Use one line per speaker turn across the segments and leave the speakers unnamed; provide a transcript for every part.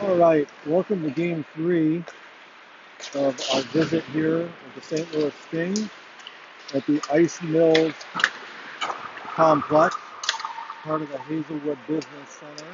All right, welcome to game 3 of our visit here at the St. Louis Sting at the Ice Mills complex, part of the Hazelwood Business Center.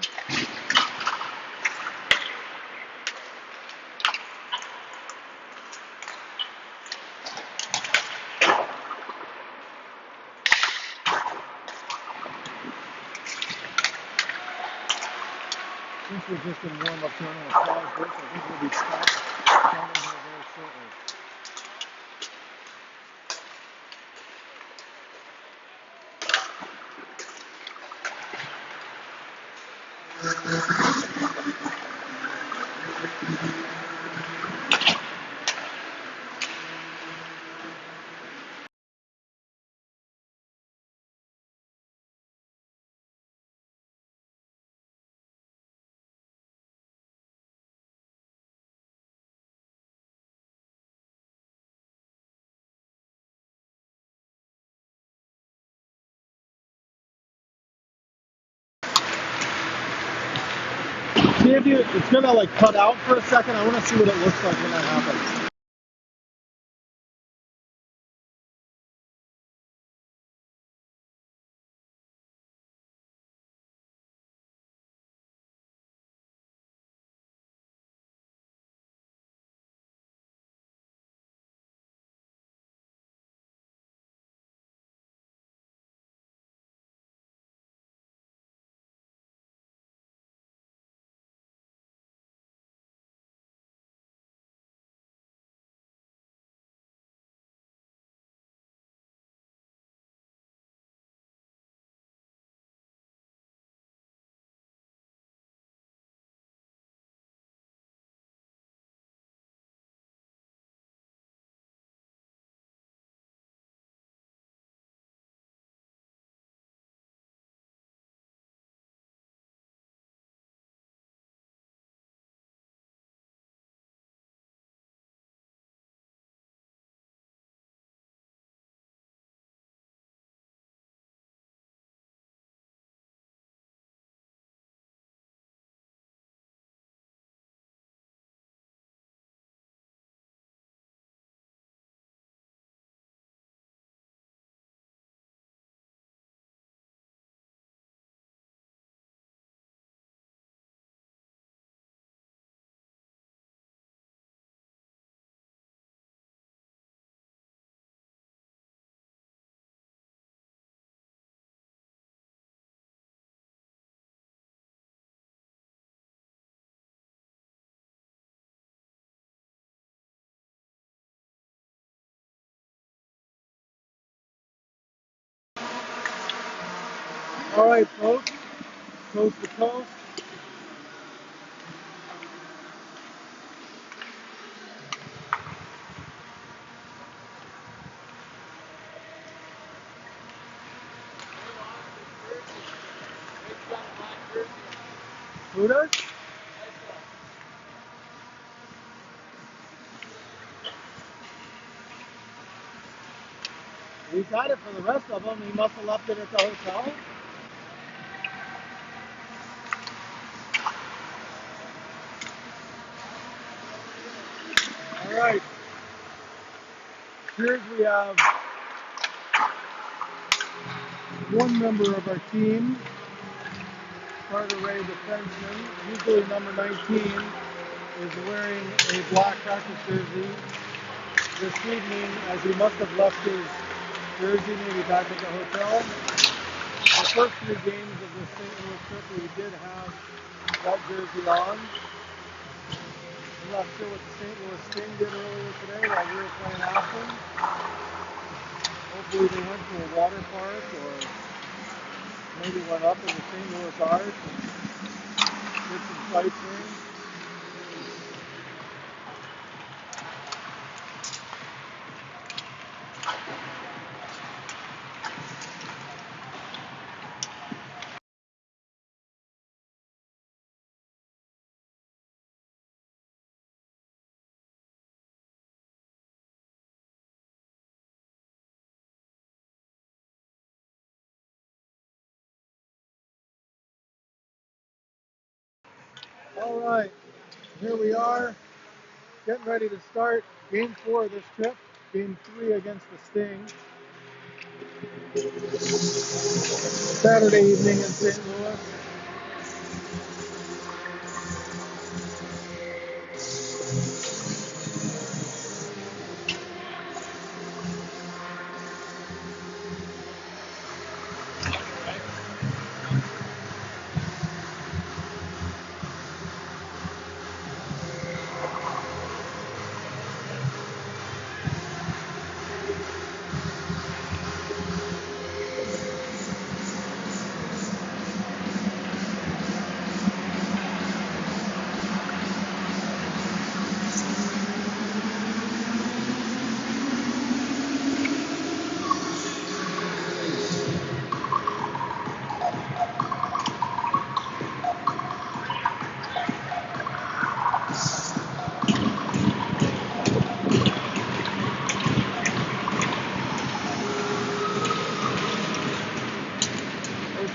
Since we're just in warm-up here, I'm going to pause this. I think we'll be starting here very shortly. See if it's going to like cut out for a second. I want to see what it looks like when that happens. All right, folks, coast to coast. Who does? He got it for the rest of them. He must have left it at the hotel. All right. Here we have one member of our team, Carter Ray defenseman. Usually number 19 is wearing a black practice jersey. This evening, as he must have left his jersey maybe back at the hotel. The first 3 games of this St. Louis trip, we did have that jersey on. I'm not sure what the St. Louis Sting did earlier today while we were playing Aspen. Hopefully they went to a water park or maybe went up in the St. Louis Arch and did some sightseeing. All right. Here we are, getting ready to start game 4 of this trip. Game 3 against the Sting. Saturday evening in St. Louis.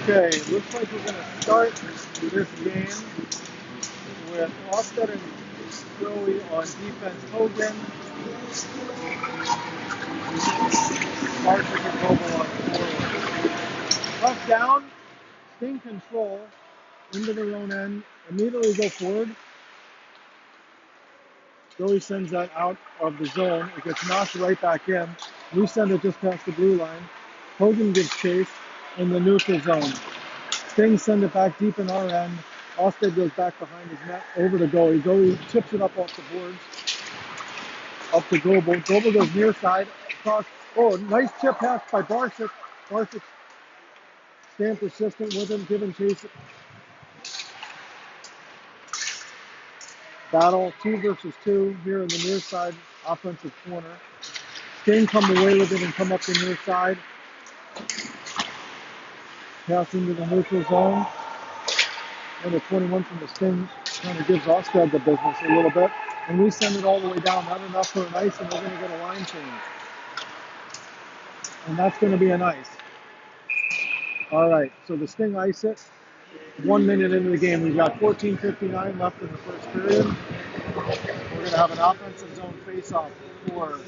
Okay, looks like we're going to start this game with Austin and Joey on defense. Hogan, Marshall and Noble on forward. Tough down, Sting control, into their own end, immediately go forward. Joey sends that out of the zone. It gets knocked right back in. We send it just past the blue line. Hogan gives chase in the neutral zone. Sting send it back deep in our end. Austin goes back behind his net over to Goey. Goey chips it up off the boards. Up to Goebel. Goebel goes near side. Across. Oh, nice chip pass by Barsic. Barsic staying persistent with him, giving chase. Battle 2 versus 2 here in the near side offensive corner. Sting come away with it and come up the near side. Pass into the neutral zone. Number 21 from the Sting kind of gives Ostad the business a little bit. And we send it all the way down. Not enough for an ice, and we're going to get a line change. And that's going to be an ice. All right, so the Sting ice it. 1 minute into the game. We've got 14:59 left in the first period. We're going to have an offensive zone face-off for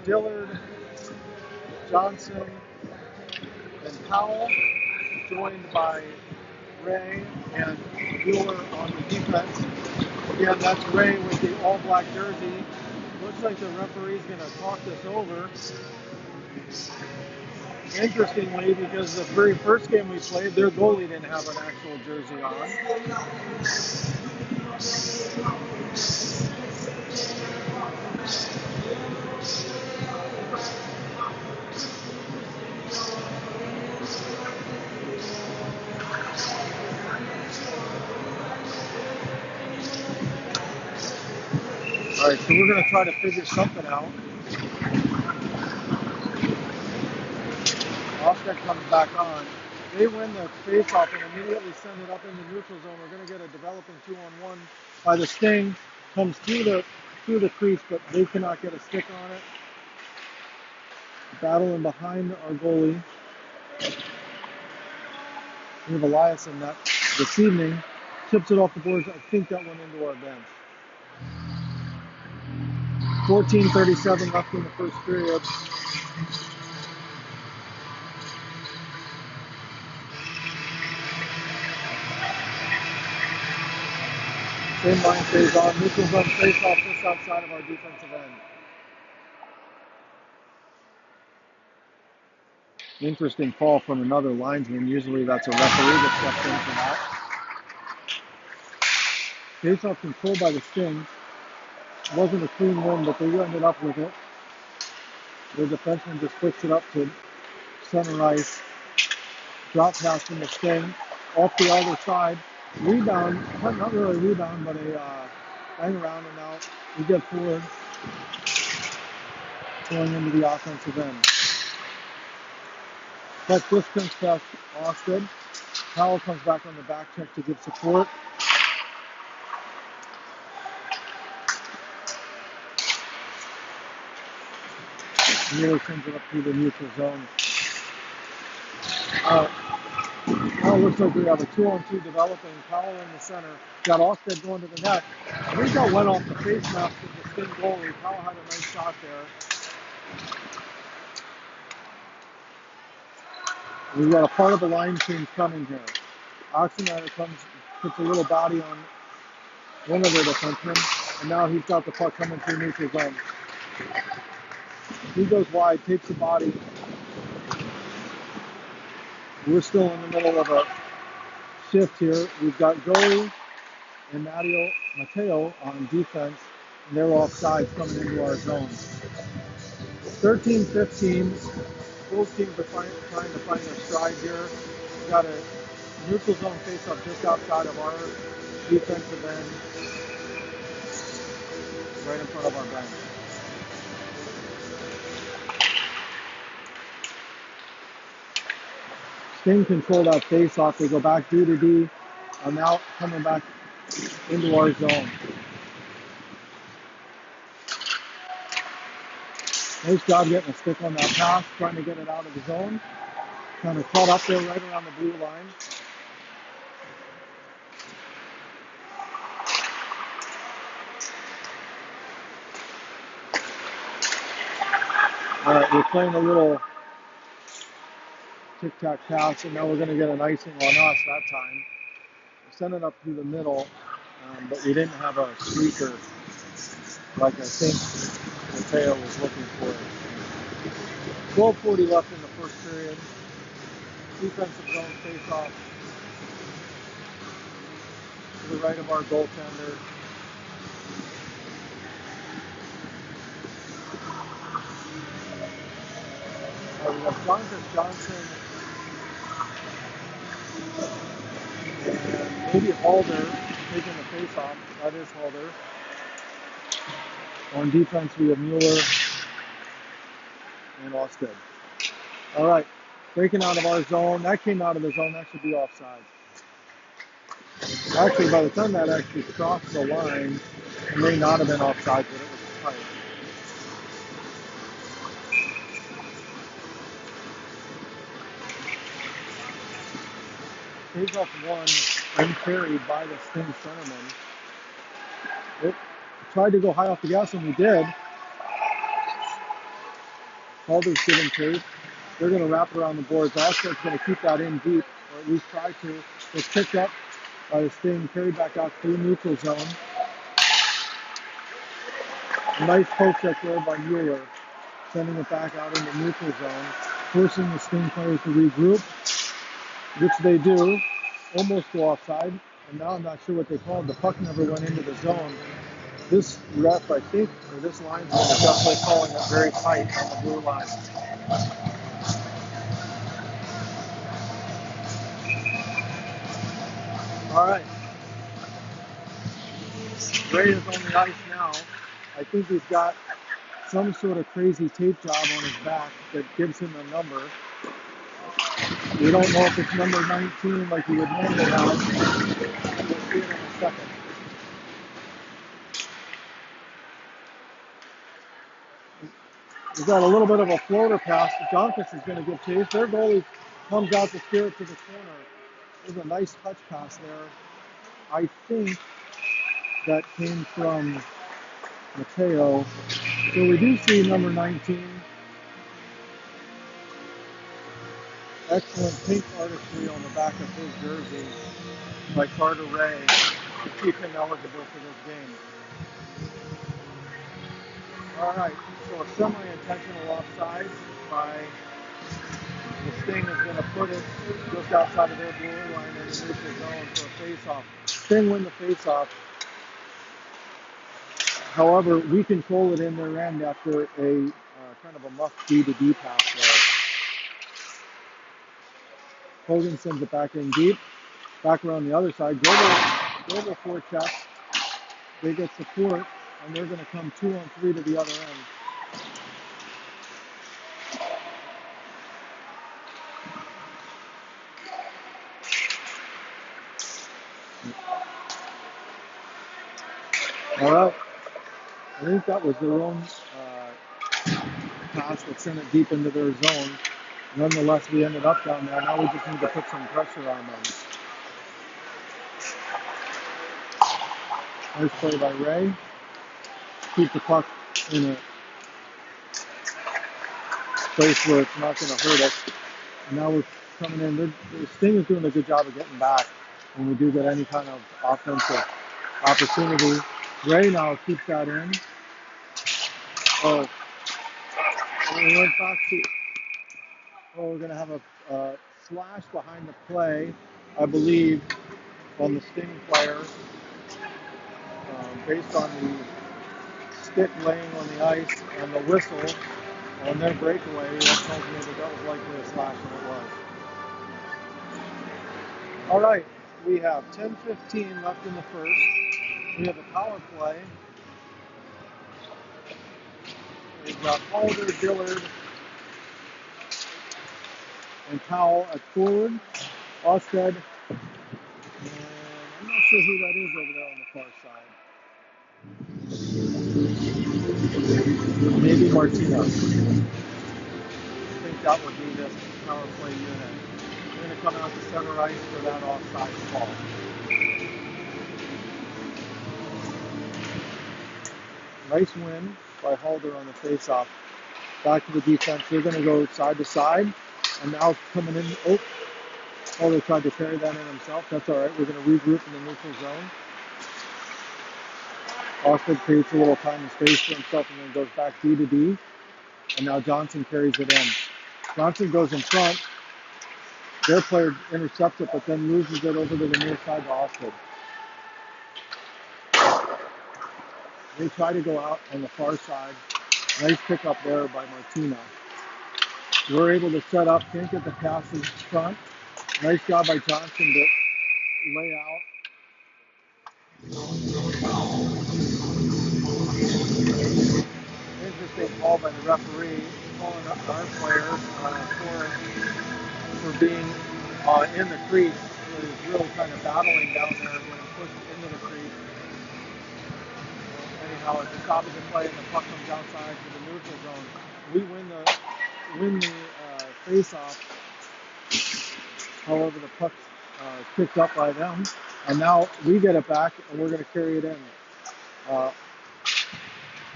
Dillard, Johnson, and Powell, joined by Ray and Bueller on the defense. Again, that's Ray with the all-black jersey. Looks like the referee's going to talk this over. Interestingly, because the very first game we played, their goalie didn't have an actual jersey on. All right, so we're going to try to figure something out. Offset comes back on. They win the face-off and immediately send it up in the neutral zone. We're going to get a developing 2-on-1 by the Sting. Comes through the crease, but they cannot get a stick on it. Battling behind our goalie. We have Elias in that this evening. Tips it off the boards. I think that went into our bench. 14:37 left in the first period. Same line stays on. Neutral zone face off just outside of our defensive end. Interesting call from another linesman. Usually that's a referee that steps in for that. Face off controlled by the Sting. Wasn't a clean win, but they ended up with it. The defenseman just flicks it up to center ice. Drop pass from the Sting. Off the other side. Rebound. Not really a rebound, but a hang around, and now we get forward. Going into the offensive end. But distance pass Austin. Powell comes back on the back check to give support. Nearly sends it up through the neutral zone. Now it looks like we have a 2-on-2 developing. Powell in the center. Got Allstead going to the net. I think that went off the face mask of the Sting goalie. Powell had a nice shot there. We've got a part of the line change coming here. Oxenreider comes, puts a little body on one of the defensemen, and now he's got the puck coming through neutral zone. He goes wide, takes the body. We're still in the middle of a shift here. We've got goalie and Mateo on defense, and they're offsides coming into our zone. 13-15. Both teams are trying to find their stride here. We've got a neutral zone face-off just outside of our defensive end, right in front of our bench. Sting control that face-off. They go back D to D. Now coming back into our zone. Nice job getting a stick on that pass, trying to get it out of the zone. Kind of caught up there right around the blue line. All right, we're playing a little tic-tac pass, and now we're going to get an icing on us that time. We sent it up through the middle, but we didn't have a sweeper like I think Mateo was looking for. 12:40 left in the first period. Defensive zone face-off to the right of our goaltender. We have Johnson and maybe Halder taking the face-off. That is Halder. On defense, we have Mueller and Allstead. All right, breaking out of our zone. That came out of the zone. That should be offside. Actually, by the time that actually crossed the line, it may not have been offside, but it was tight. Pays off one and carried by the Sting centerman. It tried to go high off the gas, and we did. Calder's giving chase. They're going to wrap it around the boards. Allstead's going to keep that in deep, or at least try to. It's picked up by the Sting, carried back out through neutral zone. A nice poke check there by Mueller, sending it back out into neutral zone, forcing the Sting players to regroup, which they do, almost go offside. And now I'm not sure what they called. The puck never went into the zone. This ref, I think, or this linesman is definitely calling it very tight on the blue line. All right. Ray is on the ice now. I think he's got some sort of crazy tape job on his back that gives him a number. We don't know if it's number 19 like he would normally have. We'll see it in a second. We've got a little bit of a floater pass. Donkus is going to give chase. Their goalie comes out to steer it to the corner. There's a nice touch pass there. I think that came from Mateo. So we do see number 19. Excellent pink artistry on the back of his jersey by Carter Ray to keep him eligible for this game. All right, so a semi-intentional offside by the Sting is going to put it just outside of their blue line in the neutral zone for a face-off. Sting win the face-off. However, we control it in their end after a kind of a muff D to D pass there. Hogan sends it back in deep. Back around the other side. Global forecheck. They get support, and they're going to come 2-on-3 to the other end. All right. I think that was their own pass that sent it deep into their zone. Nonetheless, we ended up down there. Now we just need to put some pressure on them. Nice play by Ray. Keep the puck in a place where it's not going to hurt us. And now we're coming in. The Sting is doing a good job of getting back when we do get any kind of offensive opportunity. Ray now keeps that in. Oh, and we went back to. Oh, we're going to have a slash behind the play, I believe, on the Sting player, based on the stick laying on the ice and the whistle on their breakaway. That tells me that that was likely a slash, and it was. All right, we have 10:15 left in the first. We have a power play. We've got Halder, Dillard, and Powell at forward. Osted, and I'm not sure who that is over there on the far side. Maybe Martinez. I think that would be this power play unit. We're going to come out to center ice for that offside call. Nice win by Halder on the faceoff. Back to the defense. They're going to go side to side. And now coming in. Oh, Halder tried to carry that in himself. That's all right. We're going to regroup in the neutral zone. Osgood creates a little time and space for himself and then goes back D to D. And now Johnson carries it in. Johnson goes in front. Their player intercepts it, but then loses it over to the near side to Osgood. They try to go out on the far side. Nice pickup there by Martina. We're able to set up, can't get the passes front. Nice job by Johnson to lay out. Interesting call by the referee, calling up our players for being in the crease. He was really kind of battling down there when he pushed into the crease. Anyhow, at the top of the play and the puck comes outside to the neutral zone. We win the face-off. However, the puck is picked up by them, and now we get it back, and we're going to carry it in.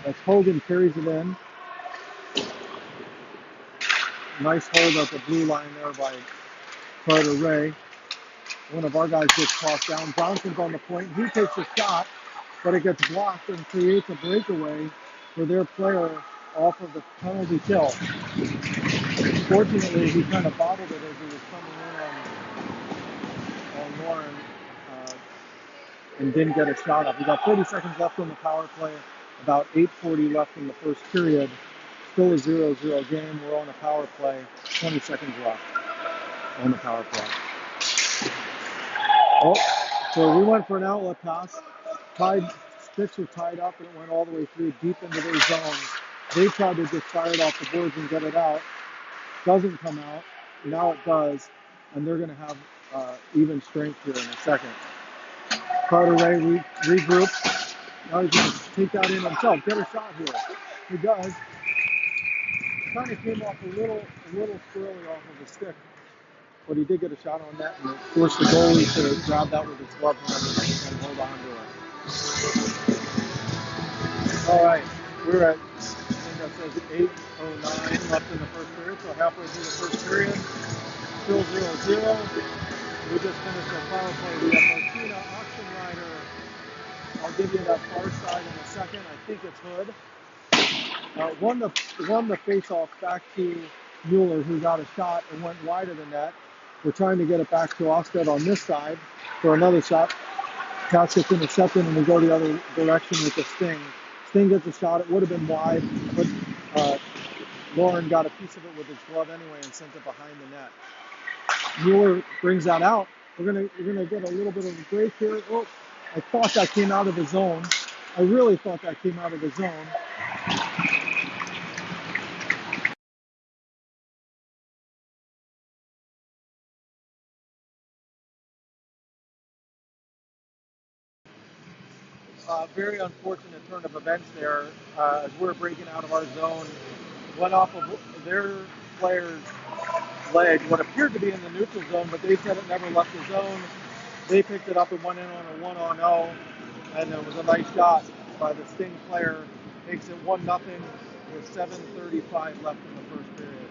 As Hogan carries it in. Nice hold at the blue line there by Carter Ray. One of our guys gets tossed down. Johnson's on the point. He takes a shot, but it gets blocked and creates a breakaway for their player off of the penalty kill. Fortunately, he kind of bobbled it as he was coming in on Lauren and didn't get a shot up. We got 30 seconds left on the power play, about 8:40 left in the first period. Still a 0-0 game. We're on a power play. 20 seconds left on the power play. Oh, so we went for an outlet pass. Sticks were tied up, and it went all the way through deep into their zone. They tried to just fire it off the boards and get it out. Doesn't come out. Now it does, and they're going to have even strength here in a second. Carter Ray regroups. Now he's going to take that in himself. Get a shot here. He does. Kind of came off a little squirrely off of the stick, but he did get a shot on net and it forced the goalie to grab that with his glove hand and hold on to it. All right, we're at, I think that says 8:09 left in the first period, so halfway through the first period, still 0-0. We just finished our power play. We have Martina, Oxenrider. I'll give you that far side in a second. I think it's Hood. Won the face-off back to Mueller, who got a shot and went wide of the net. We're trying to get it back to Osted on this side for another shot. Pass gets intercepted, and we go the other direction with the Sting. Sting gets a shot. It would have been wide, but Lauren got a piece of it with his glove anyway and sent it behind the net. Mueller brings that out. We're gonna get a little bit of a break here. Oh, I thought that came out of the zone. I really thought that came out of the zone. Very unfortunate turn of events there as we're breaking out of our zone. Went off of their players leg, what appeared to be in the neutral zone, but they said it never left the zone. They picked it up and went in on a 1-on-0, and it was a nice shot by the Sting player. Makes it 1-0 with 7:35 left in the first period.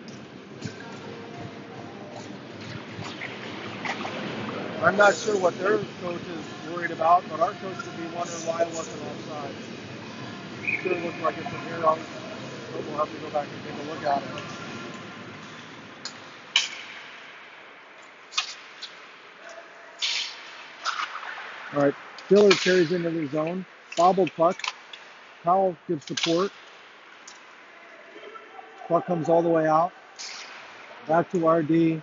I'm not sure what their coach is worried about, but our coach would be wondering why it wasn't offside. It sure looks like it's from here on, but we'll have to go back and take a look at it. All right, Filler carries into the zone, bobbled puck. Powell gives support. Puck comes all the way out. Back to RD.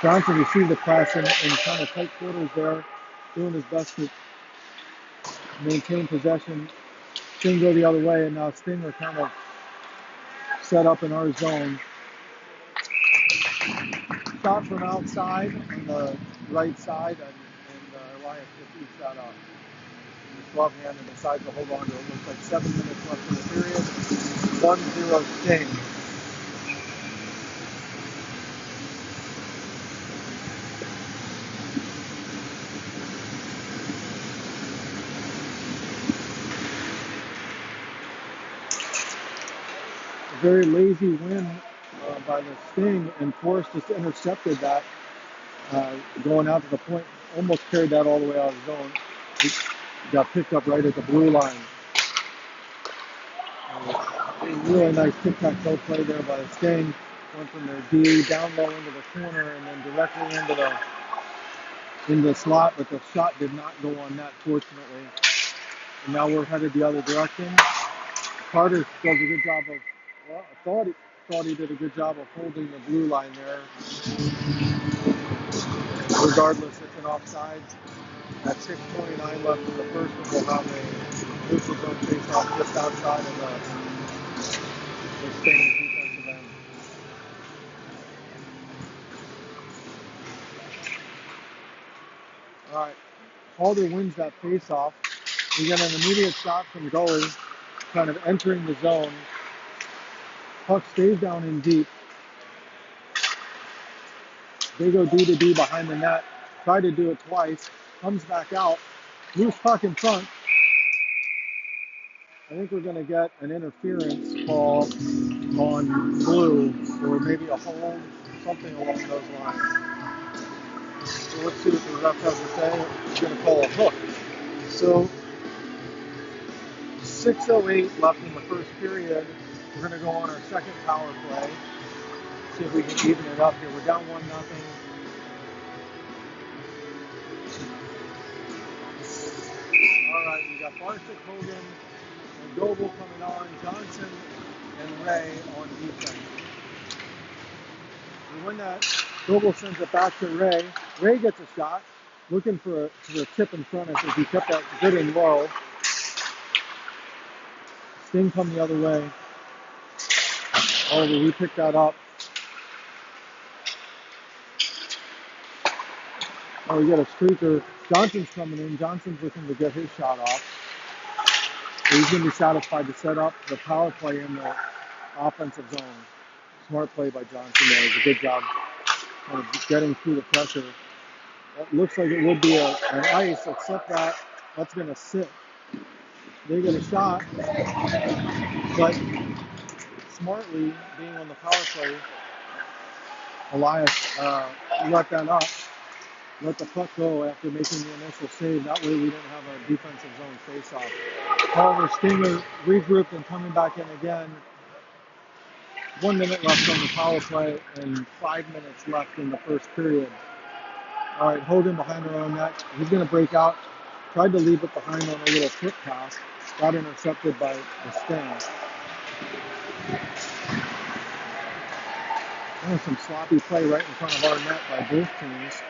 Johnson received the pass in kind of tight quarters there, doing his best to maintain possession. Sting go the other way, and now Sting are kind of set up in our zone. Shot from outside on the right side, and Elias just eats that up. His left hand and decides to hold on to it. Looks like 7 minutes left in the period. 1-0 Sting. A very lazy win by the Sting, and Forrest just intercepted that going out to the point, almost carried that all the way out of the zone. He got picked up right at the blue line. A really nice tic-tac-toe play there by the Sting. Went from their D down low into the corner and then directly into the slot, but the shot did not go on net, fortunately. And now we're headed the other direction. Carter does a good job of, well, I thought he did a good job of holding the blue line there. Regardless, it's an offside. At 6:29 left in the first, and we'll have a neutral zone face-off just outside of the Sting's defensive end. All right, Calder wins that face-off. We get an immediate shot from goalie, kind of entering the zone. Puck stays down in deep. They go D to D behind the net. Try to do it twice. Comes back out. Loose puck in front. I think we're going to get an interference call on blue, or maybe a hold, something along those lines. So let's see what the ref has to say. He's going to call a hook. So 6:08 left in the first period. We're going to go on our second power play. See if we can even it up here. We're down 1-0. All right, we got Barsick, Hogan, and Goebel coming on, Johnson and Ray on defense. We win that. Goebel sends it back to Ray. Ray gets a shot, looking for a tip in front of us. He kept that good and low. Sting come the other way. However, we picked that up. Oh, we got a streaker. Johnson's coming in. Johnson's looking to get his shot off. So he's going to be satisfied to set up the power play in the offensive zone. Smart play by Johnson there. It's a good job kind of getting through the pressure. That looks like it would be an ice, except that that's going to sit. They get a shot, but smartly, being on the power play, Elias let that up, let the puck go after making the initial save. That way we didn't have a defensive zone face-off. However, Stinger regrouped and coming back in again. 1 minute left on the power play and 5 minutes left in the first period. All right, Hogan behind our own net. He's going to break out. Tried to leave it behind on a little tip pass. Got intercepted by the Sting. There's some sloppy play right in front of our net by both teams.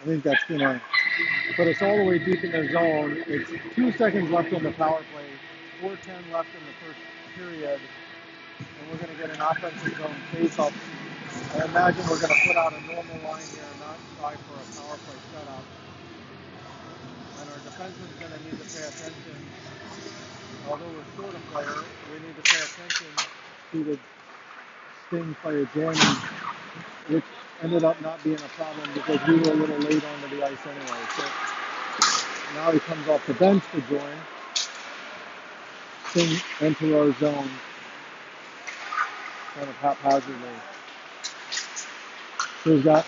I think that's going to put us all the way deep in the zone. It's 2 seconds left on the power play, 4:10 left in the first period, and we're going to get an offensive zone face-off. I imagine we're going to put out a normal line here and not try for a power play setup. And our defenseman's going to need to pay attention. Although we're short a player, we need to pay attention to the Sting player joining, which ended up not being a problem because we were a little late onto the ice anyway. So now he comes off the bench to join. Sting enter our zone kind of haphazardly. So we've got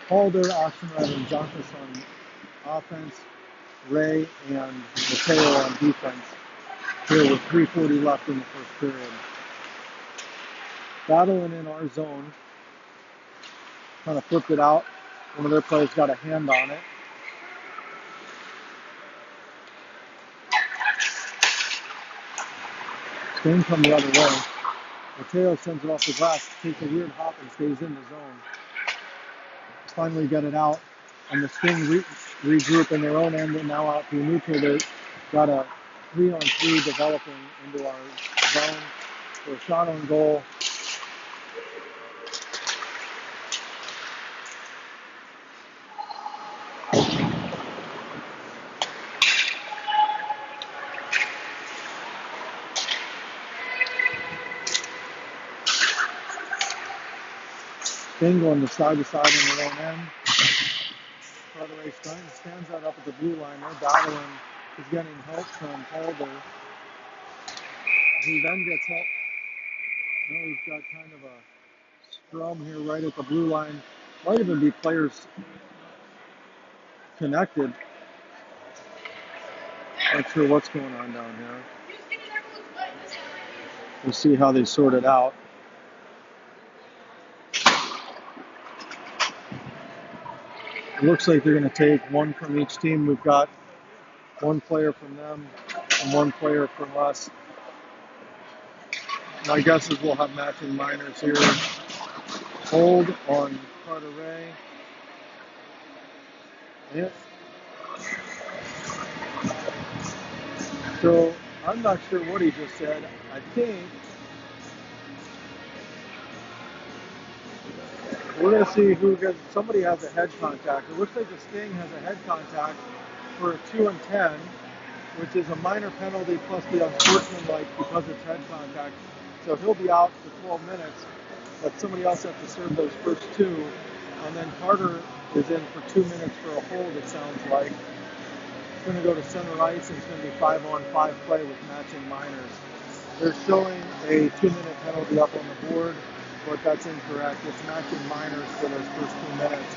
Calder, Oxenrad, and Jonkas on offense, Ray and Mateo on defense. Here with 3:40 left in the first period. Battling in our zone. Kind of flipped it out. One of their players got a hand on it. Sting come the other way. Mateo sends it off the glass, takes a weird hop and stays in the zone. Finally get it out, and the Sting regroup in their own end and now out through neutral. They got a 3-on-3 developing into our zone for a shot on goal. Sting going to side in their own end. Carteret stands out up at the blue line. They're battling. He's getting help from Calder. He then gets help. Now we've got kind of a scrum here right at the blue line. Might even be players connected. Not sure what's going on down here. We'll see how they sort it out. It looks like they're going to take one from each team. We've got one player from them and one player from us. My guess is we'll have matching minors here. Hold on Carteret. Yeah. So I'm not sure what he just said. I think we're going to see who gets. Somebody has a head contact. It looks like the Sting has a head contact for a 2 and 10, which is a minor penalty plus the unsportsmanlike because it's head contact. So he'll be out for 12 minutes, but somebody else has to serve those first two. And then Carter is in for 2 minutes for a hold, it sounds like. It's going to go to center ice, and it's going to be 5-on-5 play with matching minors. They're showing a 2-minute penalty up on the board, but that's incorrect. It's matching minors for those first 2 minutes.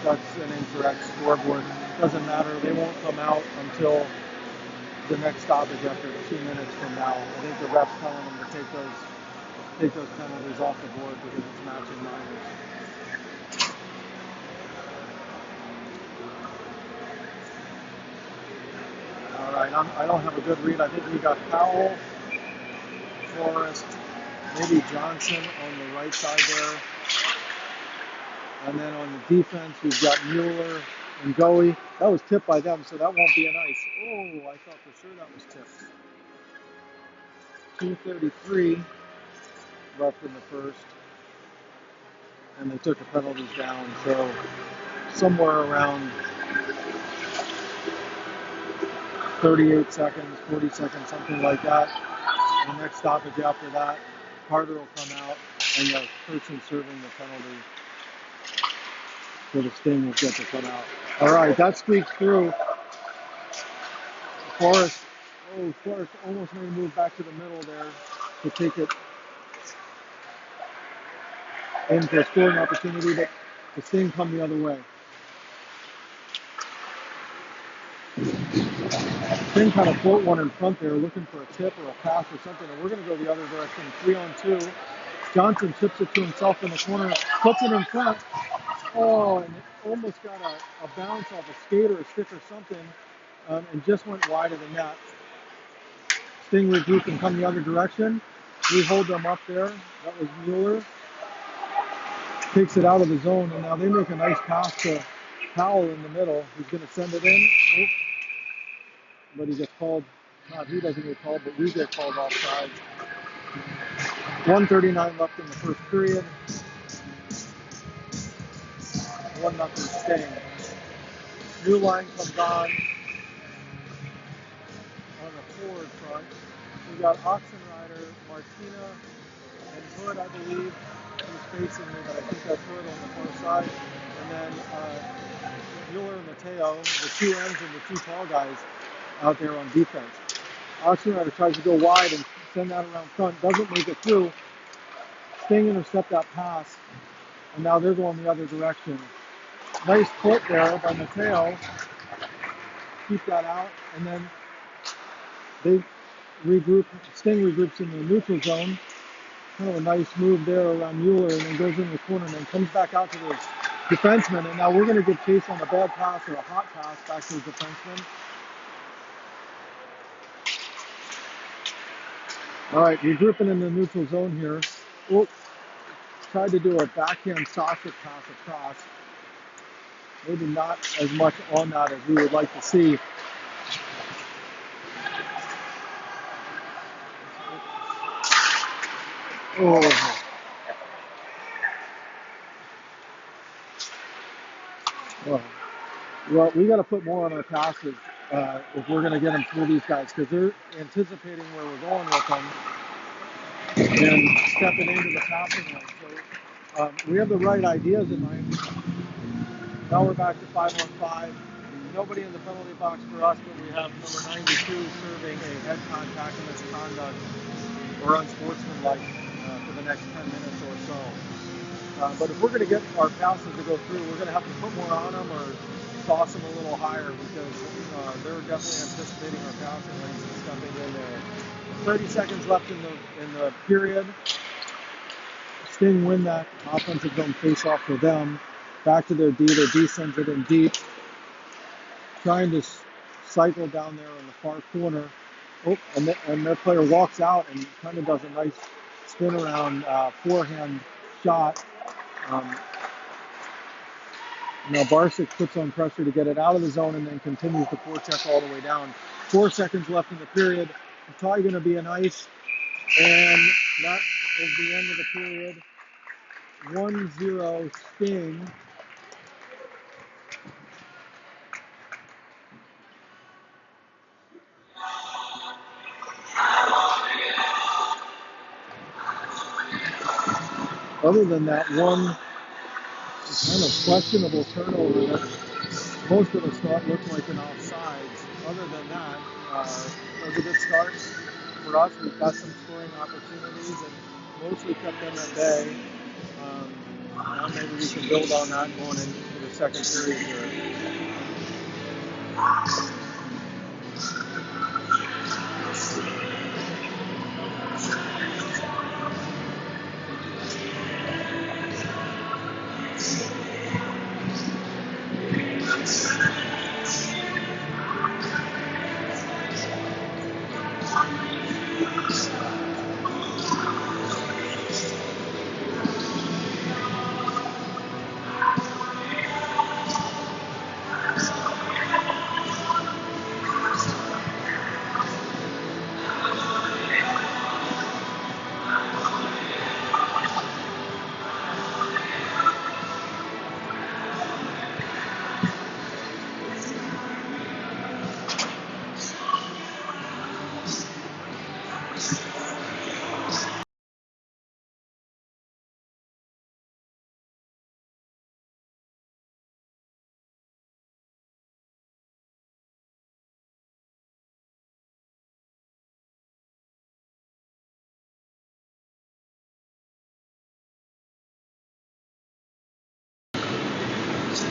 That's an incorrect scoreboard. Doesn't matter. They won't come out until the next stoppage after 2 minutes from now. I think the ref's telling them to take those penalties off the board because it's matching minors. All right, I don't have a good read. I think we got Powell, Forrest, maybe Johnson on the right side there. And then on the defense, we've got Mueller and Goey. That was tipped by them, so that won't be an ice. Oh, I thought for sure that was tipped. 2:33 left in the first. And they took the penalties down, so somewhere around 38 seconds, 40 seconds, something like that. The next stoppage after that, Carter will come out, and the person serving the penalty for the Sting will get to come out. All right, that squeaks through. Forrest almost made a move back to the middle there to take it in for a scoring opportunity, but the Sting come the other way. Sting kind of float one in front there, looking for a tip or a pass or something, and we're going to go the other direction, 3-on-2. Johnson chips it to himself in the corner, puts it in front. Oh, and it almost got a bounce off a skate or a stick or something, and just went wide of the net. Sting regroup and come the other direction. We hold them up there. That was Mueller. takes it out of the zone, and now they make a nice pass to Powell in the middle. He's going to send it in, but he gets called. Not he doesn't get called, but we get called offside. 1:39 left in the first period. 1-0 Sting. New line comes on the forward front. We got Oxenrider, Martina, and Hood, I believe. He's facing me, but I think that's Hood on the far side. And then Mueller and Mateo, the two ends and the two tall guys out there on defense. Oxenrider tries to go wide and send that around front, doesn't make it through. Sting intercept that pass, and now they're going the other direction. Nice put there by Mateo. Keep that out, and then they regroup. Sting regroups in the neutral zone. Kind of a nice move there around Mueller, and then goes in the corner and then comes back out to the defenseman. And now we're going to give chase on a bad pass or a hot pass back to the defenseman. All right, regrouping in the neutral zone here. Oh, tried to do a backhand sausage pass across. Maybe not as much on that as we would like to see. Oh. Well, we got to put more on our passes if we're going to get them through these guys, because they're anticipating where we're going with them and stepping into the passing lane. So we have the right ideas in mind. Now we're back to 5-on-5. Nobody in the penalty box for us, but we have number 92 serving a head contact misconduct or unsportsmanlike for the next 10 minutes or so. But if we're going to get our passes to go through, we're going to have to put more on them or toss them a little higher, because they're definitely anticipating our passing lanes and stepping in there. 30 seconds left in the period. Sting win that offensive zone face-off for them. Back to their D. Their D sends it in deep. Trying to cycle down there in the far corner. Oh, and their player walks out and kind of does a nice spin around forehand shot. Now Barsic puts on pressure to get it out of the zone and then continues the forecheck all the way down. 4 seconds left in the period. It's probably going to be an ice, and that is the end of the period. 1-0 Sting. Other than that one kind of questionable turnover that most of us thought looked like an offsides. Other than that, it was a good start for us. We've got some scoring opportunities and mostly kept them at bay. Now maybe we can build on that going into the second period here.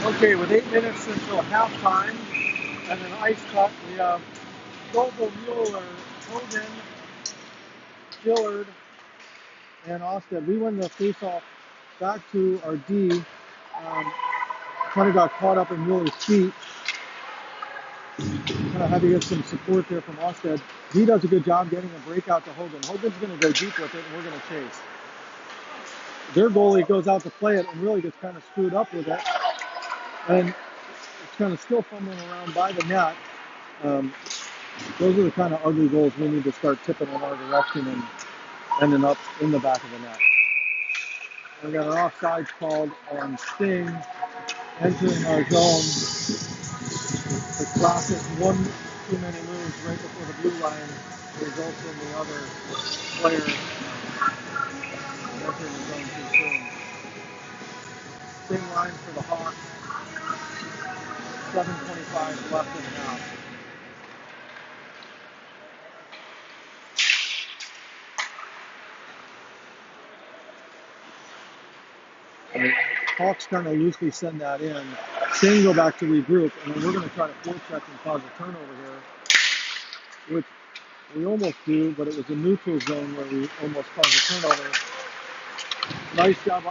Okay, with 8 minutes until halftime and an ice cut, we have Vogel, Mueller, Hogan, Gillard, and Osted. We win the face-off back to our D. Kind of got caught up in Mueller's feet. Kind of had to get some support there from Osted. He does a good job getting a breakout to Hogan. Hogan's going to go deep with it, and we're going to chase. their goalie goes out to play it and really gets kind of screwed up with it. And it's kind of still fumbling around by the net. Those are the kind of ugly goals we need to start tipping in our direction and ending up in the back of the net. We got an offsides called on Sting entering our zone. The classic one too many moves right before the blue line results in the other player entering the zone too soon. Sting line for the Hawks. 7:25 left in the half. Hawks kind of loosely send that in. Sting go back to regroup, and then we're going to try to forecheck and cause a turnover here, which we almost do, but it was a neutral zone where we almost caused a turnover. Nice job.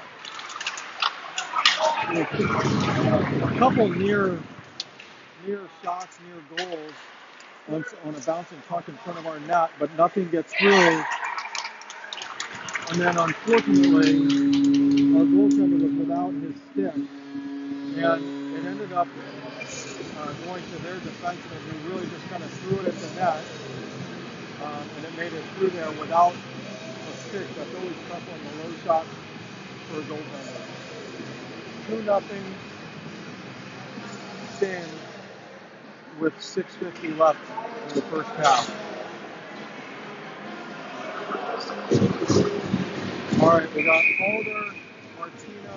A couple near shots, near goals on a bouncing puck in front of our net, but nothing gets through. And then unfortunately, our goaltender was without his stick, and it ended up going to their defenseman, who really just kind of threw it at the net, and it made it through there without a stick. That's always tough on the low shot for a goaltender. 2-0 Sting with 6:50 left in the first half. All right, we got Calder, Martina,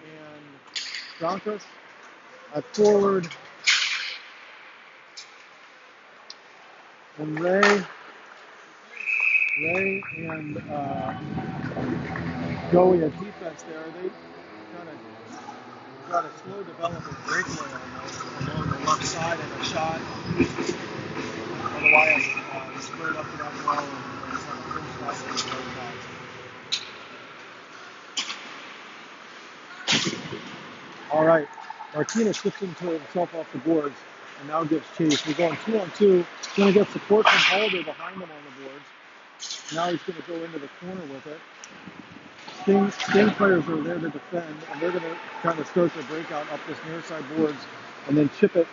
and Donkus at forward, and Ray and Joey at defense there. They kind of got a slow development breakaway almost along the left side and a shot. Otherwise, squared up to that wall and kind of finished that with the right pass. All right, Martinez shifts himself off the boards and now gives chase. We're going 2-on-2. He's going to get support from Halder behind him on the boards. Now he's going to go into the corner with it. Sting players are there to defend, and they're going to kind of start their breakout up this near side boards and then chip it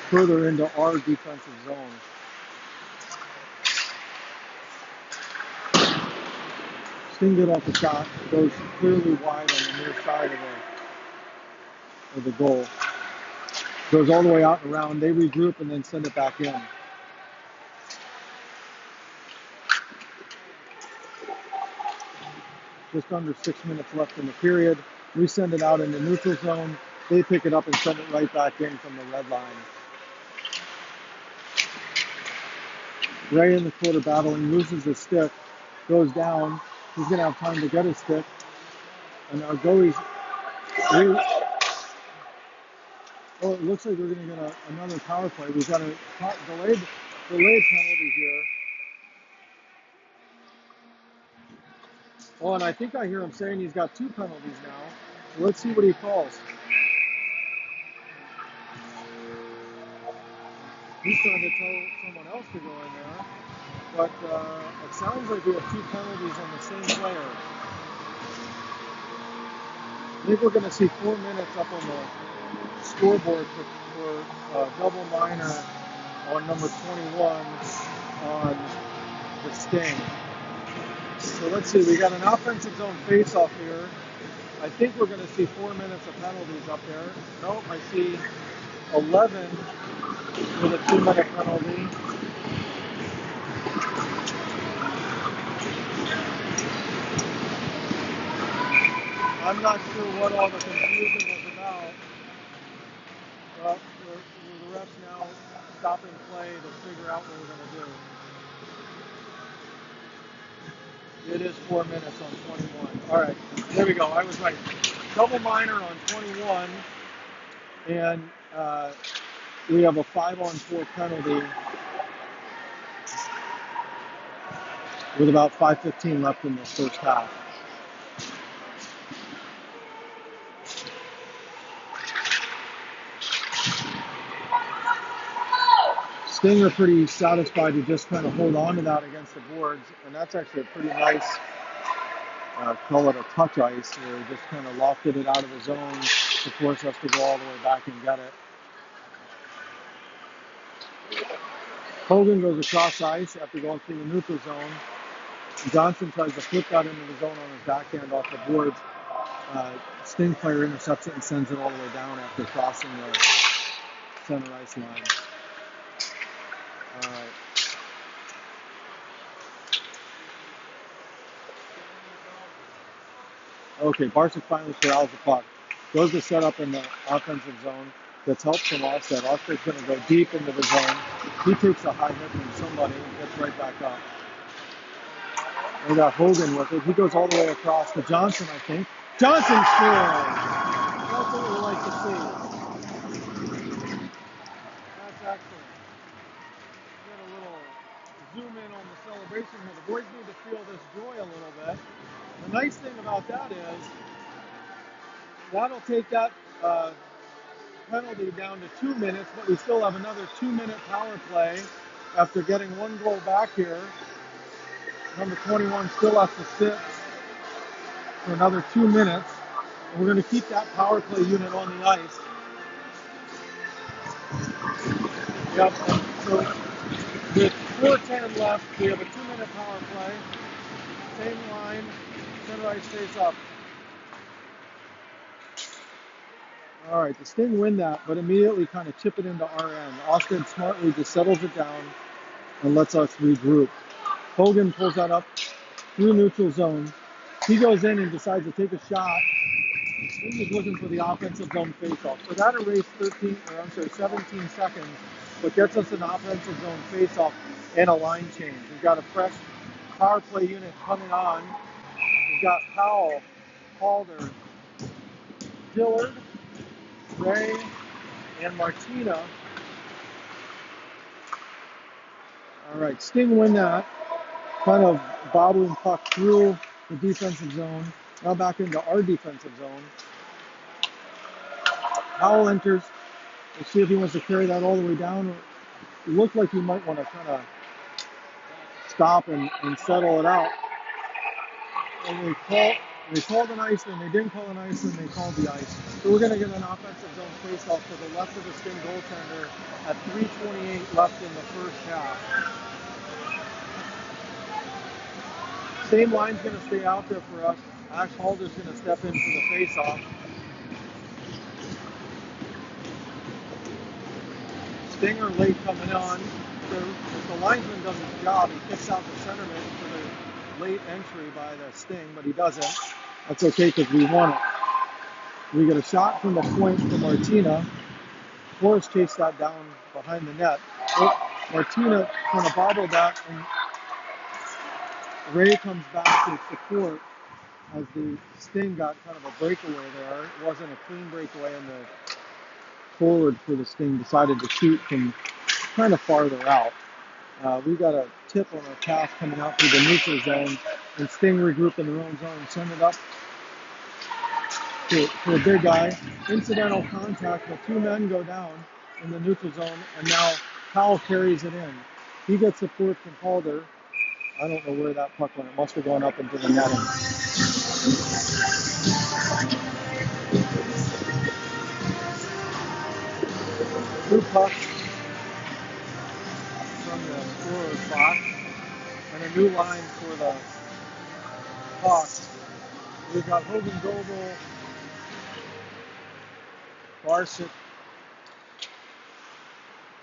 further into our defensive zone. Sting get off the shot, goes clearly wide on the near side of the goal. Goes all the way out and around. They regroup and then send it back in. Just under 6 minutes left in the period. We send it out in the neutral zone. They pick it up and send it right back in from the red line. Ray in the quarter battling, loses his stick, goes down. He's going to have time to get his stick. And now goalie's... Oh, it looks like we're going to get another power play. We've got a delayed penalty here. Oh, and I think I hear him saying he's got 2 penalties now. So let's see what he calls. He's trying to tell someone else to go in there. But it sounds like we have 2 penalties on the same player. I think we're going to see 4 minutes up on the scoreboard for double minor on number 21 on the Sting. So let's see, we got an offensive zone face-off here. I think we're going to see 4 minutes of penalties up there. Nope, I see 11 with a 2-minute penalty. I'm not sure what all the confusion was about. But the refs now stopping play to figure out what we're going to do. It is 4 minutes on 21. All right, there we go. I was right. Double minor on 21, and we have a 5-on-4 penalty with about 5:15 left in the first half. Sting are pretty satisfied to just kind of hold on to that against the boards, and that's actually a pretty nice, call it a touch ice, where he just kind of lofted it out of the zone to force us to go all the way back and get it. Hogan goes across ice after going through the neutral zone. Johnson tries to flip that into the zone on his backhand off the boards. Sting player intercepts it and sends it all the way down after crossing the center ice line. All right. Okay, Barczyk finally corrals the puck. Goes to set up in the offensive zone. Gets help from Allsted. Allsted's going to go deep into the zone. He takes a high hit from somebody and gets right back up. We got Hogan with it. He goes all the way across to Johnson, I think. Johnson scores! That's what we like to see. That's excellent. Get a little zoom in on the celebration here. The boys need to feel this joy a little bit. The nice thing about that is that'll take that penalty down to 2 minutes, but we still have another 2-minute power play after getting one goal back here. Number 21 still has to sit for another 2 minutes. And we're going to keep that power play unit on the ice. Yep. So with 4:10 left, we have a 2-minute power play. Same line, center ice face up. All right, the Sting win that, but immediately kind of chip it into our end. Allsted smartly just settles it down and lets us regroup. Hogan pulls that up through neutral zone. He goes in and decides to take a shot. He's looking for the offensive zone faceoff. So that erased 17 seconds, but gets us an offensive zone faceoff and a line change. We've got a fresh power play unit coming on. We've got Powell, Calder, Dillard, Ray, and Martina. All right, Sting win that. Kind of bobbling puck through the defensive zone. Now back into our defensive zone. Powell enters. Let's see if he wants to carry that all the way down. It looked like he might want to kind of stop and settle it out. And they called an ice, and they didn't call an ice, and they called the ice. So we're going to get an offensive zone face-off to the left of the Sting goaltender at 3:28 left in the first half. Same line's going to stay out there for us. Ash Halder's going to step in for the face-off. Stinger late coming on. So if the linesman does his job, he kicks out the centerman for the late entry by the Sting, but he doesn't. That's okay because we won it. We get a shot from the point from Martina. Forrest chased that down behind the net. Martina kind of bobbled that, and Ray comes back to support as the Sting got kind of a breakaway there. It wasn't a clean breakaway, and the forward for the Sting decided to shoot from kind of farther out. We got a tip on our pass coming out through the neutral zone, and Sting regroup in their own zone and send it up to a big guy. Incidental contact, but 2 men go down in the neutral zone, and now Powell carries it in. He gets support from Calder. I don't know where that puck went. It must have gone up into the netting. Two pucks from the scorer's box, and a new line for the Hawks. We've got Hogan Goebel, Barczyk,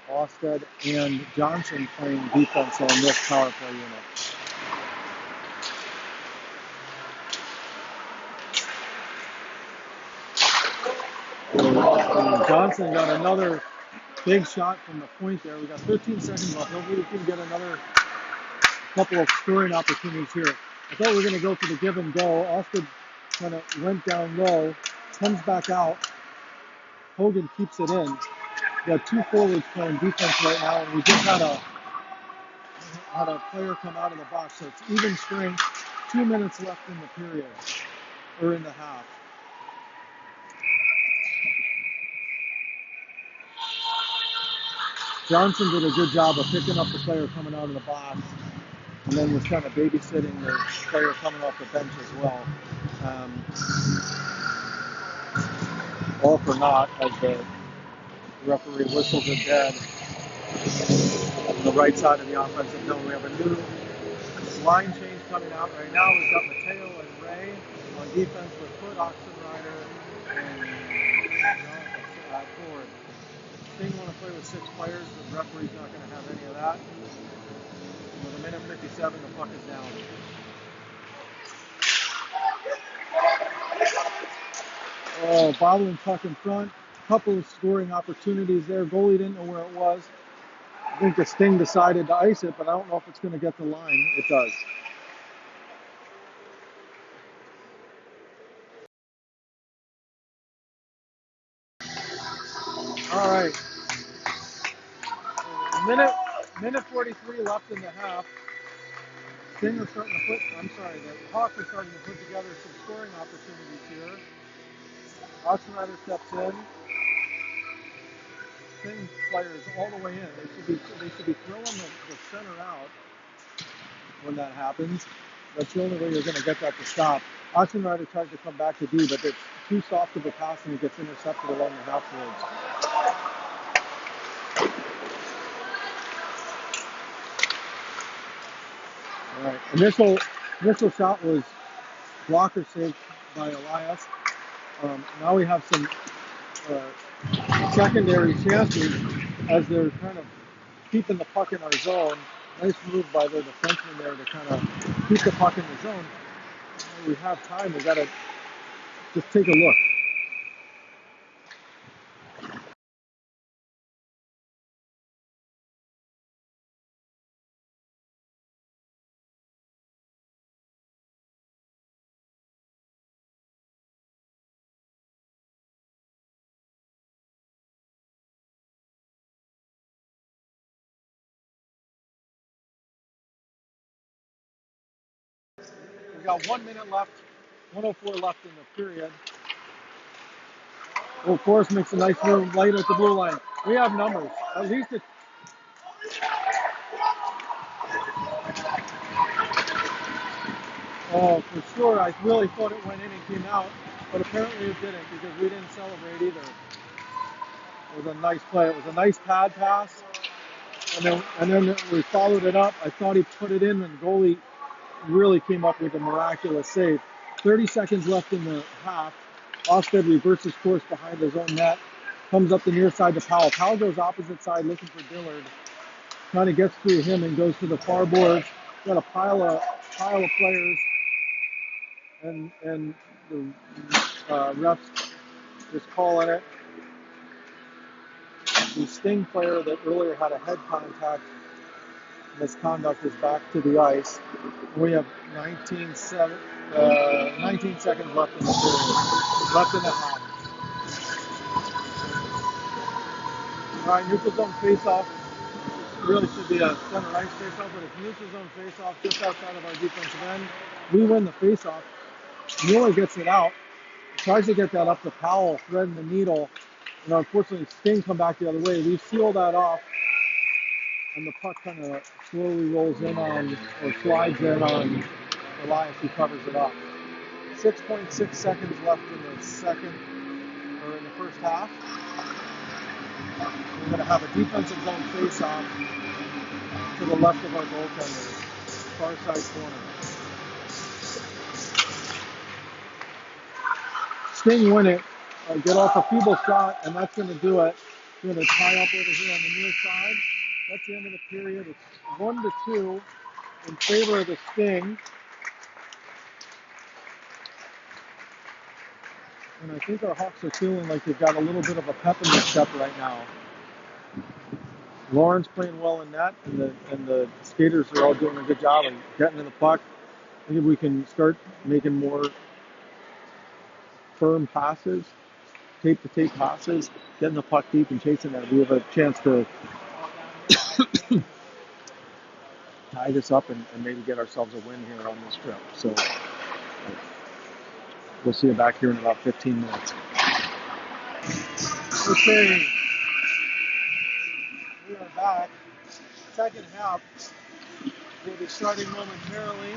Allsted, and Johnson playing defense on this power play unit. And Johnson got another big shot from the point there. We got 13 seconds left. Hopefully we can get another couple of scoring opportunities here. I thought we were going to go for the give and go. Allsted kind of went down low, comes back out. Hogan keeps it in. We have two forwards playing defense right now, and we just had a player come out of the box. So it's even strength. 2 minutes left in the period, or in the half. Johnson did a good job of picking up the player coming out of the box, and then was kind of babysitting the player coming off the bench as well. All for naught as the referee whistles it dead on the right side of the offensive zone. We have a new line change coming out right now. We've got Mateo and Ray on defense with Foot, Oxenrider, and forward. Sting want to play with 6 players. The referee's not going to have any of that. With a minute 57, the puck is down. Oh, bobbling puck in front. Couple of scoring opportunities there. Goalie didn't know where it was. I think the Sting decided to ice it, but I don't know if it's going to get the line. It does. All right. Minute 43 left in the half. Sting are starting to the Hawks are starting to put together some scoring opportunities here. Oxenrider steps in. Sting players all the way in. They should be throwing the center out when that happens. That's the only way you're going to get that to stop. Oxenrider tries to come back to D, but it's too soft of a pass and he gets intercepted along the half boards. All right, initial shot was blocker saved by Elias. Now we have some secondary chances as they're kind of keeping the puck in our zone. Nice move by the defenseman there to kind of keep the puck in the zone. When we have time. We got to just take a look. We've got 1 minute left, 1:04 left in the period. Oh, Forrest makes a nice move late at the blue line. We have numbers. At least it's... Oh, for sure. I really thought it went in and came out, but apparently it didn't because we didn't celebrate either. It was a nice play. It was a nice pad pass, and then we followed it up. I thought he put it in, and the goalie really came up with a miraculous save. 30 seconds left in the half. Osted reverses course behind his own net, comes up the near side to Powell. Powell goes opposite side looking for Dillard. Kind of gets through him and goes to the far boards. Got a pile of players, and the refs just calling it. The Sting player that earlier had a head contact misconduct is back to the ice. We have 19 seconds left in the period. Left in the half. All right, neutral zone face-off. Really should be a center ice face-off, but it's neutral zone face-off just outside of our defensive end. We win the face-off. Mueller gets it out. Tries to get that up to Powell, threading the needle. And unfortunately, Sting come back the other way. We seal that off. And the puck kind of slowly rolls in on, or slides in on Elias, who covers it up. 6.6 seconds left in the second, or in the first half. We're going to have a defensive zone face-off to the left of our goaltender, far side corner. Sting win it, get off a feeble shot, and that's going to do it. We're going to tie up over here on the near side. That's the end of the period. It's 1-2 in favor of the Sting. And I think our Hawks are feeling like they've got a little bit of a pep in their step right now. Lauren's playing well in net, and the skaters are all doing a good job of getting in the puck. I think if we can start making more firm passes, tape-to-tape passes, getting the puck deep and chasing that, we have a chance to tie this up and maybe get ourselves a win here on this trip. So we'll see you back here in about 15 minutes. Okay. We are back. Second half will be starting momentarily.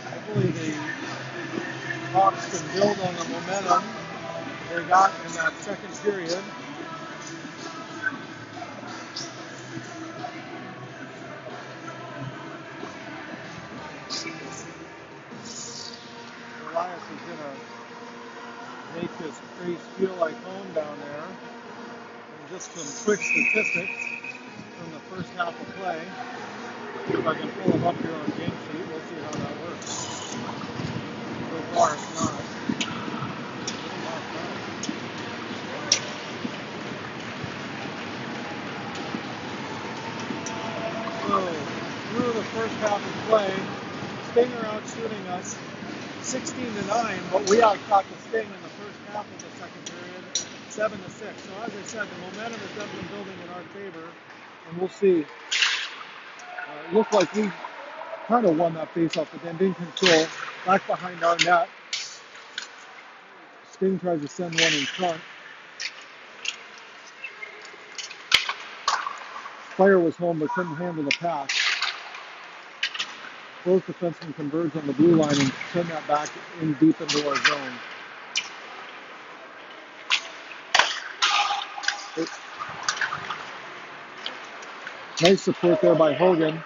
Hopefully the Hawks can build on the momentum they got in that second period. Elias is going to make his face feel like home down there. And just some quick statistics from the first half of play. If I can pull them up here on game sheet, we'll see how that works. So far it's not. So through the first half of play, Sting are out shooting us 16-9, but we outshot the Sting in the first half of the second period, 7-6. So as I said, the momentum is definitely building in our favor, and we'll see. It looked like we kind of won that face-off, but then didn't control. Back behind our net. Sting tries to send one in front. Player was home but couldn't handle the pass. Both defensemen converge on the blue line and send that back in deep into our zone. Nice support there by Hogan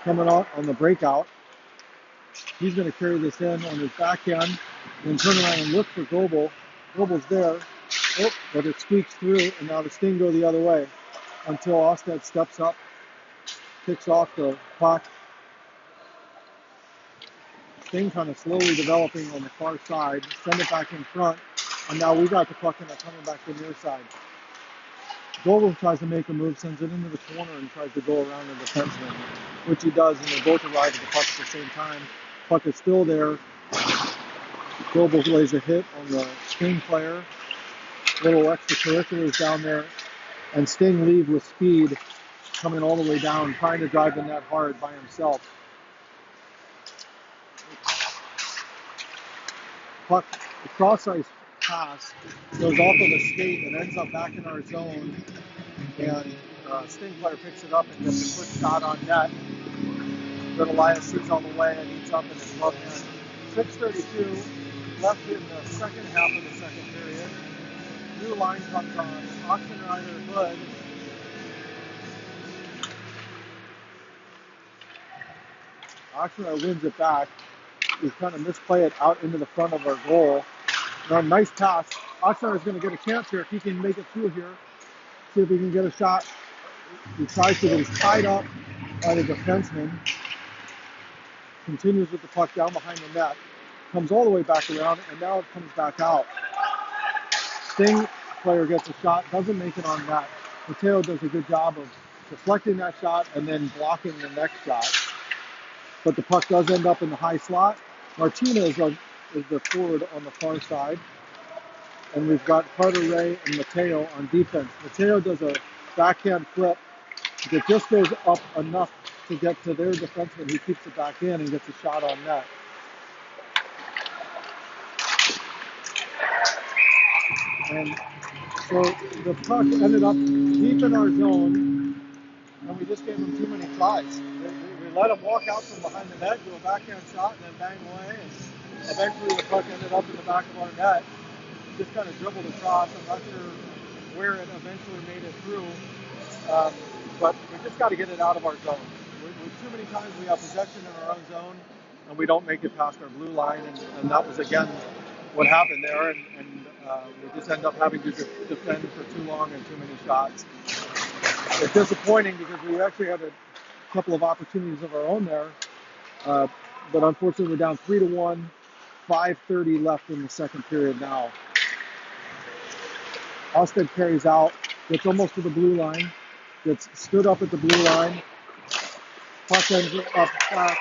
coming out on the breakout. He's going to carry this in on his backhand and turn around and look for Goebel. Goebel's there, but it squeaks through, and now the Sting go the other way until Osted steps up, picks off the puck. Sting kind of slowly developing on the far side, send it back in front, and now we got the puck and they're coming back to the near side. Goebel tries to make a move, sends it into the corner and tries to go around the defenseman, which he does, and they both arrive at the puck at the same time. Puck is still there. Goebel lays a hit on the Sting player. Little extracurriculars down there, and Sting leave with speed, coming all the way down, trying to drive the net hard by himself. Puck, the cross-ice pass goes off of the skate and ends up back in our zone, and Sting player picks it up and gets a quick shot on net. But Elias sees on the way and eats up in his left hand. 6:32 left in the second half of the second period. New line comes on. Oxenrider Hood. Oxenrider wins it back. He's trying to misplay it out into the front of our goal. Now, nice pass. Oxenrider is going to get a chance here if he can make it through here. See if he can get a shot. He tries to, but he's tied up by the defenseman. Continues with the puck down behind the net. Comes all the way back around, and now it comes back out. Sting player gets a shot, doesn't make it on net. Mateo does a good job of deflecting that shot and then blocking the next shot. But the puck does end up in the high slot. Martinez is the forward on the far side. And we've got Carter Ray and Mateo on defense. Mateo does a backhand flip that just goes up enough to get to their defenseman. He keeps it back in and gets a shot on net. And so the puck ended up deep in our zone, and we just gave them too many tries. We let them walk out from behind the net, do a backhand shot, and then bang away. And eventually the puck ended up in the back of our net. Just kind of dribbled across. I'm not sure where it eventually made it through, but we just got to get it out of our zone. Too many times we have possession in our own zone, and we don't make it past our blue line, and that was again what happened there, and we just end up having to defend for too long and too many shots. It's disappointing because we actually had a couple of opportunities of our own there, but unfortunately we're down 3-1, 5:30 left in the second period now. Osted carries out, gets almost to the blue line, gets stood up at the blue line, puck ends up back,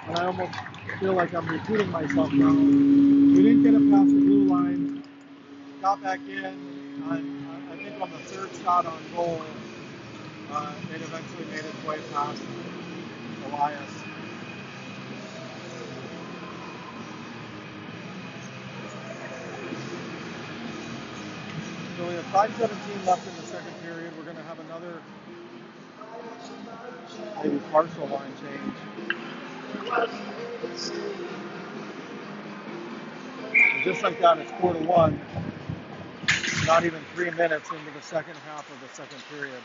and I almost feel like I'm repeating myself now. We didn't get it past the blue line, got back in, I think on the third shot on goal, it eventually made its way past Elias. So we have 5:17 left in the second period. We're going to have another maybe partial line change. And just like that, it's 4-1. Not even 3 minutes into the second half of the second period.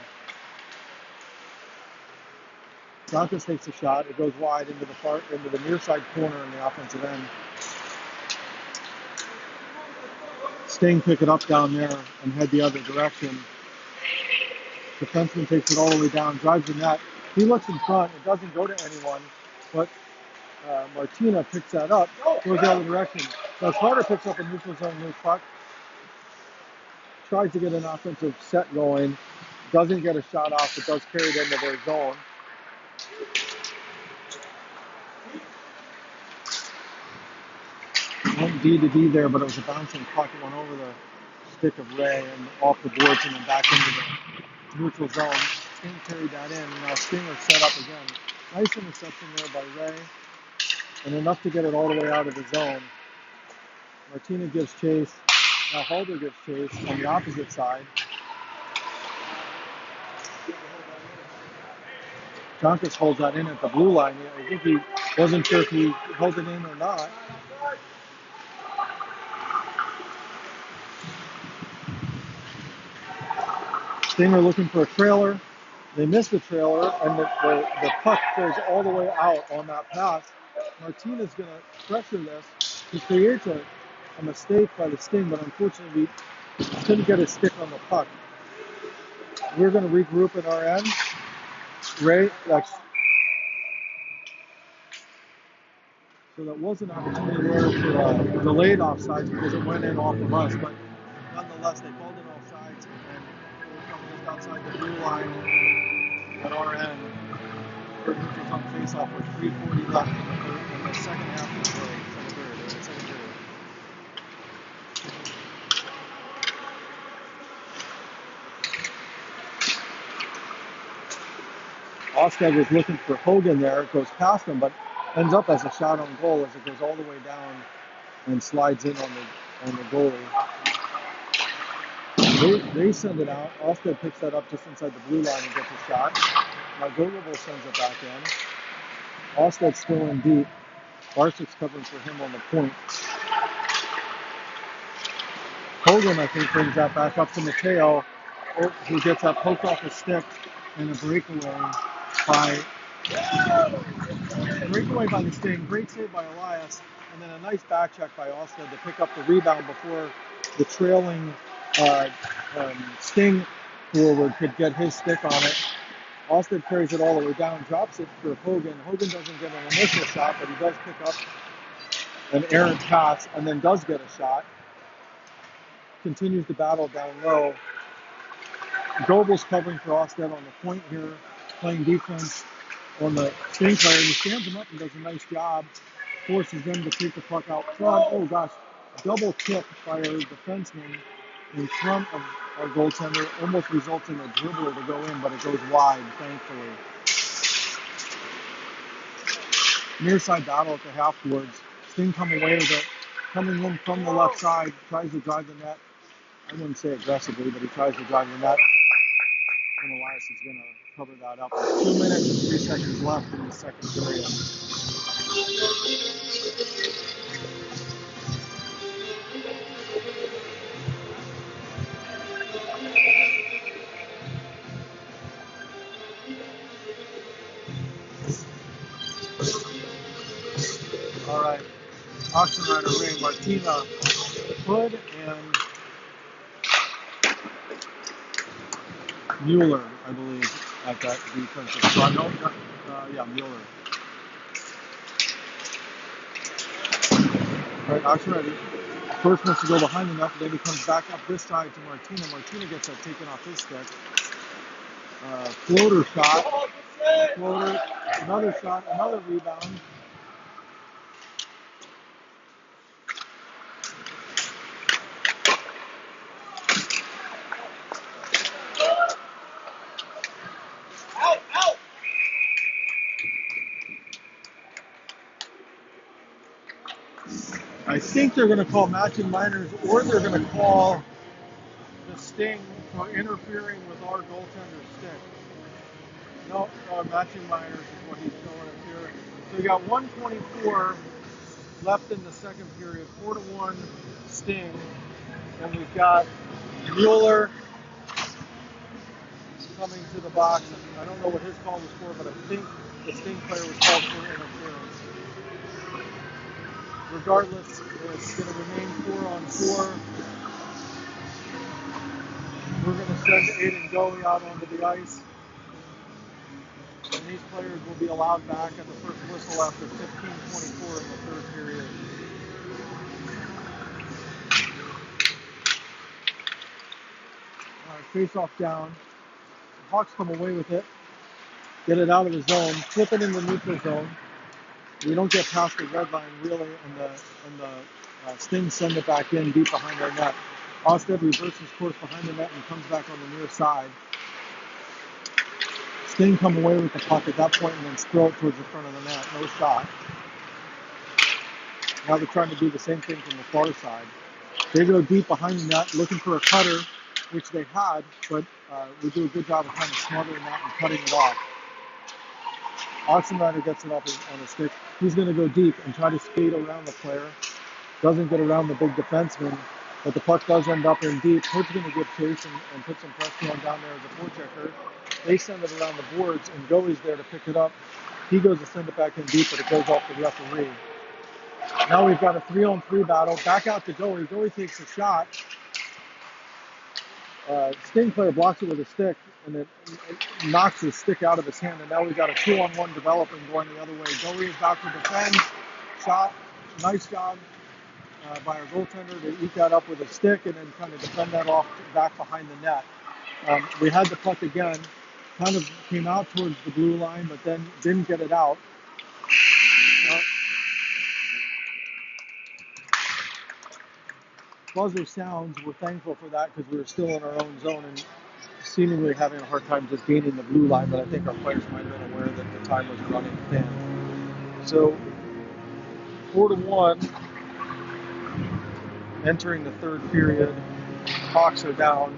Broncos takes a shot. It goes wide into the near side corner in the offensive end. Sting pick it up down there and head the other direction. Defenseman takes it all the way down, drives the net. He looks in front. It doesn't go to anyone, but Martina picks that up, goes the other direction. So Carter picks up a neutral zone loose puck, tries to get an offensive set going, doesn't get a shot off, but does carry it into their zone. Went D to D there, but it was a bouncing puck. It went over the stick of Ray and off the boards and then back into the neutral zone. Sting carried that in, and now Stinger set up again. Nice interception there by Ray, and enough to get it all the way out of the zone. Martina gives chase. Now Halder gives chase on the opposite side. Jonkus holds that in at the blue line. I think he wasn't sure if he held it in or not. Stinger looking for a trailer. They miss the trailer, and the puck goes all the way out on that pass. Martina's going to pressure this. He creates a mistake by the Sting, but unfortunately couldn't get his stick on the puck. We're going to regroup at our end. Ray, so that was an opportunity there for delayed offsides because it went in off of us, but nonetheless they called it offsides, and we're coming just outside the blue line at our end. We're neutral zone face-off with 3:40 left in the second half of the second period. Osted was looking for Hogan there. It goes past him, but ends up as a shot on goal as it goes all the way down and slides in on the goalie. They send it out. Osted picks that up just inside the blue line and gets a shot. Now Gogolville sends it back in. Osted's still in deep. Barsik's covering for him on the point. Hogan, I think, brings that back up to Mateo, who gets that poked off his stick and a breakaway by the Sting. Great save by Elias, and then a nice back check by Osted to pick up the rebound before the trailing Sting forward could get his stick on it. Osted carries it all the way down, drops it for Hogan. Hogan doesn't get an initial shot, but he does pick up an errant pass and then does get a shot. Continues to battle down low. Goebel's covering for Osted on the point here, playing defense on the Sting player. He stands him up and does a nice job. Forces them to take the puck out front. Oh gosh, double tip by our defenseman in front of our goaltender. Almost results in a dribbler to go in, but it goes wide, thankfully. Near side battle at the half boards. Sting coming away with it. Coming in from the left side, tries to drive the net. I wouldn't say aggressively, but he tries to drive the net. And Elias is going to cover that up. 2 minutes and 3 seconds left in the second period. All right. Auction rider ring, Martina, Hood, and Mueller, I believe, at that defensive spot. No, Mueller. All right, auction rider. First wants to go behind the net, but then he comes back up this side to Martina. Martina gets that taken off his stick. Floater shot. Floater. Another shot. Another rebound. I think they're going to call matching minors, or they're going to call the Sting for interfering with our goaltender's stick. No, matching Myers is what he's showing us here. So we got 124 left in the second period, 4-1 Sting, and we've got Mueller coming to the box. I don't know what his call was for, but I think the Sting player was called for interference. Regardless, it's going to remain 4-on-4. We're going to send Aiden Goey out onto the ice, and these players will be allowed back at the first whistle after 15:24 in the third period. Face-off down. The Hawks come away with it, get it out of the zone, flip it in the neutral zone. We don't get past the red line really, and the Sting send it back in deep behind our net. Osted reverses course behind the net and comes back on the near side. Sting come away with the puck at that point and then throw it towards the front of the net. No shot. Now they're trying to do the same thing from the far side. They go deep behind the net looking for a cutter, which they had, but we do a good job of kind of smothering that and cutting it off. Oxenrider gets it off on his stick. He's going to go deep and try to skate around the player. Doesn't get around the big defenseman, but the puck does end up in deep. Hood's going to give chase and put some pressure on down there as a forechecker. They send it around the boards, and Goey's there to pick it up. He goes to send it back in deep, but it goes off the referee. Now we've got a 3-on-3 battle. Back out to Goey. Goey takes a shot. Sting player blocks it with a stick, and it knocks his stick out of his hand, and now we've got a 2-on-1 developing going the other way. Goey is back to defend. Shot. Nice job by our goaltender to eat that up with a stick and then kind of defend that off back behind the net. We had the puck again. Kind of came out towards the blue line, but then didn't get it out. Buzzer sounds. We're thankful for that because we were still in our own zone and seemingly having a hard time just gaining the blue line, but I think our players might have been aware that the time was running thin. So 4-1 entering the third period. Hawks are down.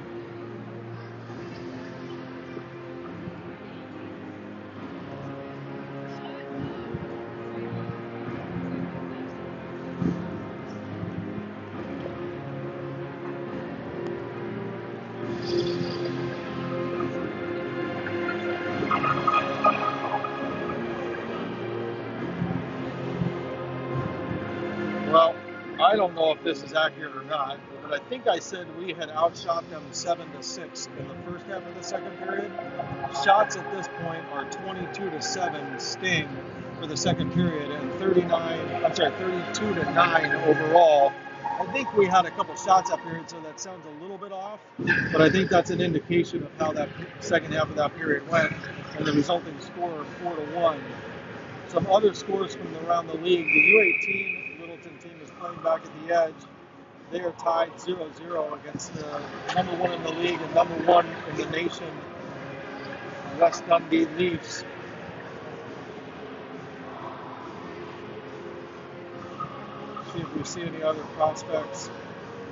Well, I don't know if this is accurate or not, but I think I said we had outshot them 7-6 in the first half of the second period. Shots at this point are 22-7 Sting for the second period and 32-9 overall. I think we had a couple shots that period, so that sounds a little bit off, but I think that's an indication of how that second half of that period went, and the resulting score of 4-1. Some other scores from around the league. The U18 Littleton team is playing back at the edge. They are tied 0-0 against the number one in the league and number one in the nation, West Dundee Leafs. See if we see any other prospects.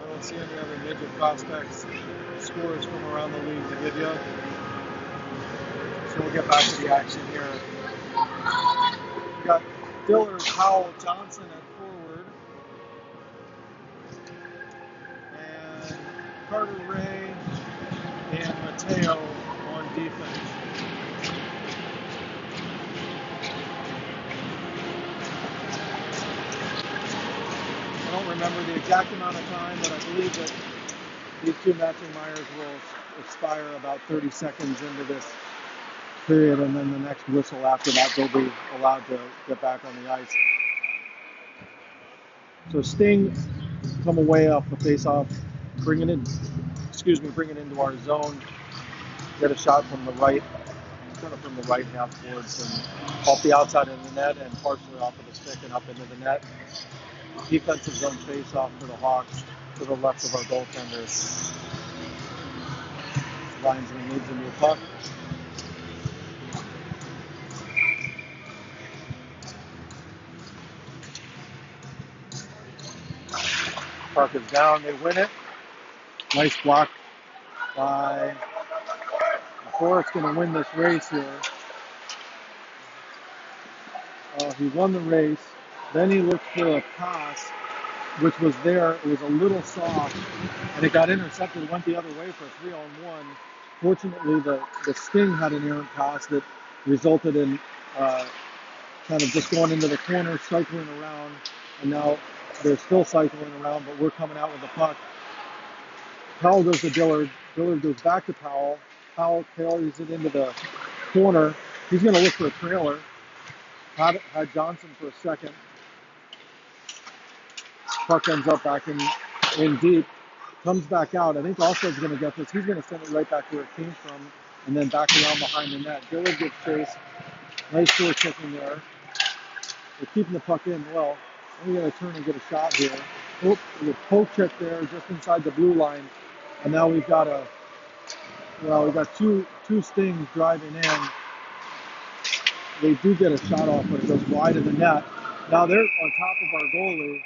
I don't see any other midget prospects. Scores from around the league to give you. So we'll get back to the action here. We got Dillard, Howell, Johnson at forward, and Carter Ray and Mateo on defense. I don't remember the exact amount of time, but I believe that these two matching Myers will expire about 30 seconds into this period, and then the next whistle after that, they'll be allowed to get back on the ice. So Sting come away off the face-off, bring it into our zone, get a shot from the right, kind of from the right half boards and off the outside of the net and partially off of the stick and up into the net. Defensive zone face-off for the Hawks to the left of our goaltender. Linesman needs a new puck. Puck is down, they win it. Nice block by Forrest's going to win this race here. He won the race. Then he looked for a pass, which was there. It was a little soft, and it got intercepted. It went the other way for a 3-on-1. Fortunately, the Sting had an errant pass that resulted in kind of just going into the corner, cycling around, and now they're still cycling around, but we're coming out with the puck. Powell goes to Dillard. Dillard goes back to Powell. Powell carries it into the corner. He's going to look for a trailer. Had Johnson for a second. Puck ends up back in deep. Comes back out. I think Alsted's going to get this. He's going to send it right back where it came from and then back around behind the net. Dillard gets chased. Nice short checking there. They're keeping the puck in well. I'm going to turn and get a shot here. Oh, there's a poke check there just inside the blue line. And now we've got two Stings driving in. They do get a shot off, but it goes wide of the net. Now they're on top of our goalie.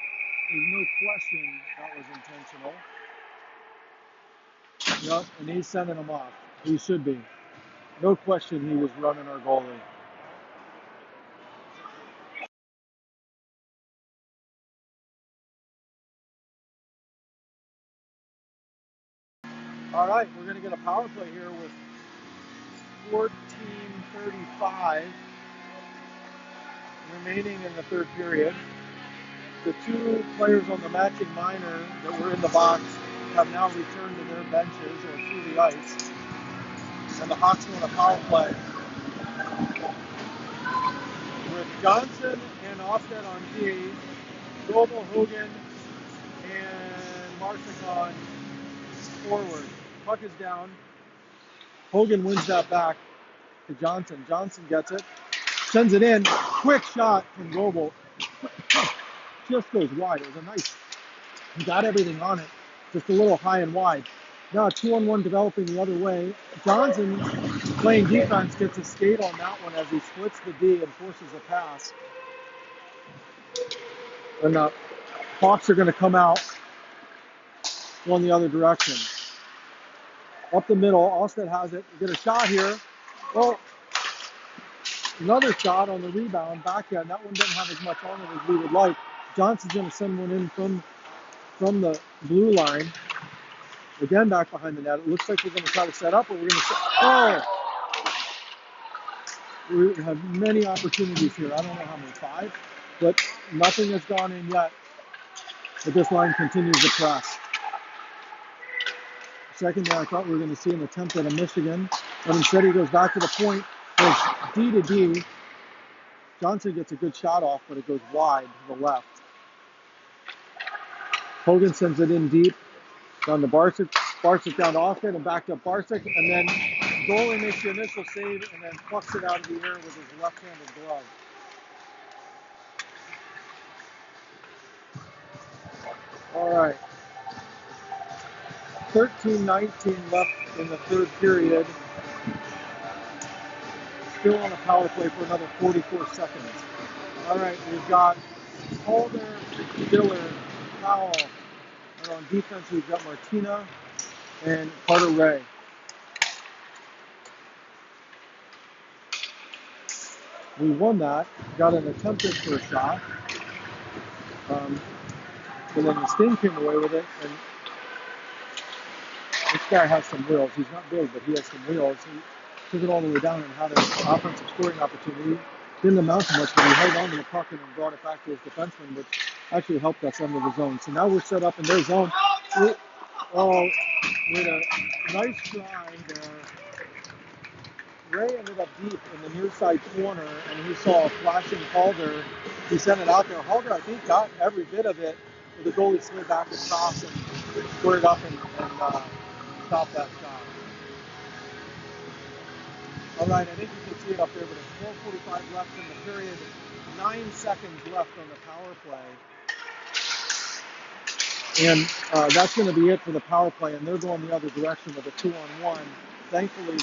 There's no question that was intentional. Yep, and he's sending him off. He should be. No question he was running our goalie. All right, we're going to get a power play here with 14:35 remaining in the third period. The two players on the matching minor that were in the box have now returned to their benches or through the ice. And the Hawks want a power play with Johnson and Ofsted on D, Goebel, Hogan, and Marchik forward. Puck is down. Hogan wins that back to Johnson. Johnson gets it, sends it in. Quick shot from Goebel. Just goes wide. It was a nice, he got everything on it, just a little high and wide. Now a 2-on-1 developing the other way. Johnson, playing defense, gets a skate on that one as he splits the D and forces a pass. And the Hawks are going to come out going the other direction. Up the middle, Alsted has it. We get a shot here. Well, another shot on the rebound, backhand. That one didn't have as much on it as we would like. Johnson's going to send one in from the blue line. Again, back behind the net. It looks like we're going to try to set up, or we're going to set. Oh! We have many opportunities here. I don't know how many, 5, but nothing has gone in yet. But this line continues to press. Second there, I thought we were going to see an attempt at a Michigan, but instead he goes back to the point. There's D to D. Johnson gets a good shot off, but it goes wide to the left. Hogan sends it in deep, down to Barczyk. Barczyk down to Ofsted and back to Barczyk, and then goalie makes the initial save and then plucks it out of the air with his left-handed glove. All right. 13:19 left in the third period. Still on a power play for another 44 seconds. All right, we've got Calder, Dillard, Powell, and on defense we've got Martina and Carter Ray. We won that, got an attempted for a shot, but then the Sting came away with it, and this guy has some wheels. He's not big, but he has some wheels. He took it all the way down and had an offensive scoring opportunity. Didn't amount to much, but he held on to the puck and then brought it back to his defenseman, which actually helped us under the zone. So now we're set up in their zone. With a nice try there. Ray ended up deep in the near side corner, and he saw a flashing Calder. He sent it out there. Calder, I think, got every bit of it. The goalie slid back across and squared up and stopped that shot. All right, I think you can see it up there, but it's 12:45 left in the period. 9 seconds left on the power play. And that's going to be it for the power play, and they're going the other direction with a 2-on-1. Thankfully,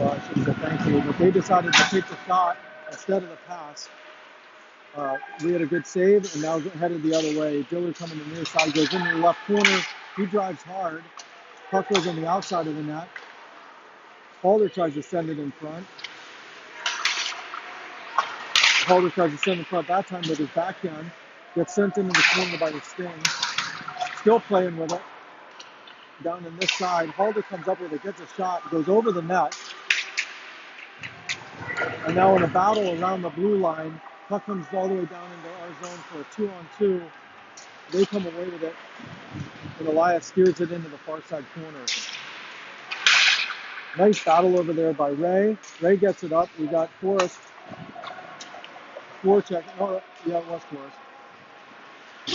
I shouldn't say thankfully, but they decided to take the shot instead of the pass. We had a good save, and now headed the other way. Dillard coming to the near side, goes into the left corner. He drives hard, Puck goes on the outside of the net. Halder tries to send it in front. Halder tries to send it in front that time with his backhand. Gets sent into the corner by the Sting. Still playing with it. Down in this side. Halder comes up with it, gets a shot, goes over the net. And now in a battle around the blue line, puck comes all the way down into our zone for a 2-on-2. They come away with it, and Elias steers it into the far side corner. Nice battle over there by Ray. Ray gets it up. We got Forrest. Forecheck. Oh, yeah, it was Forrest.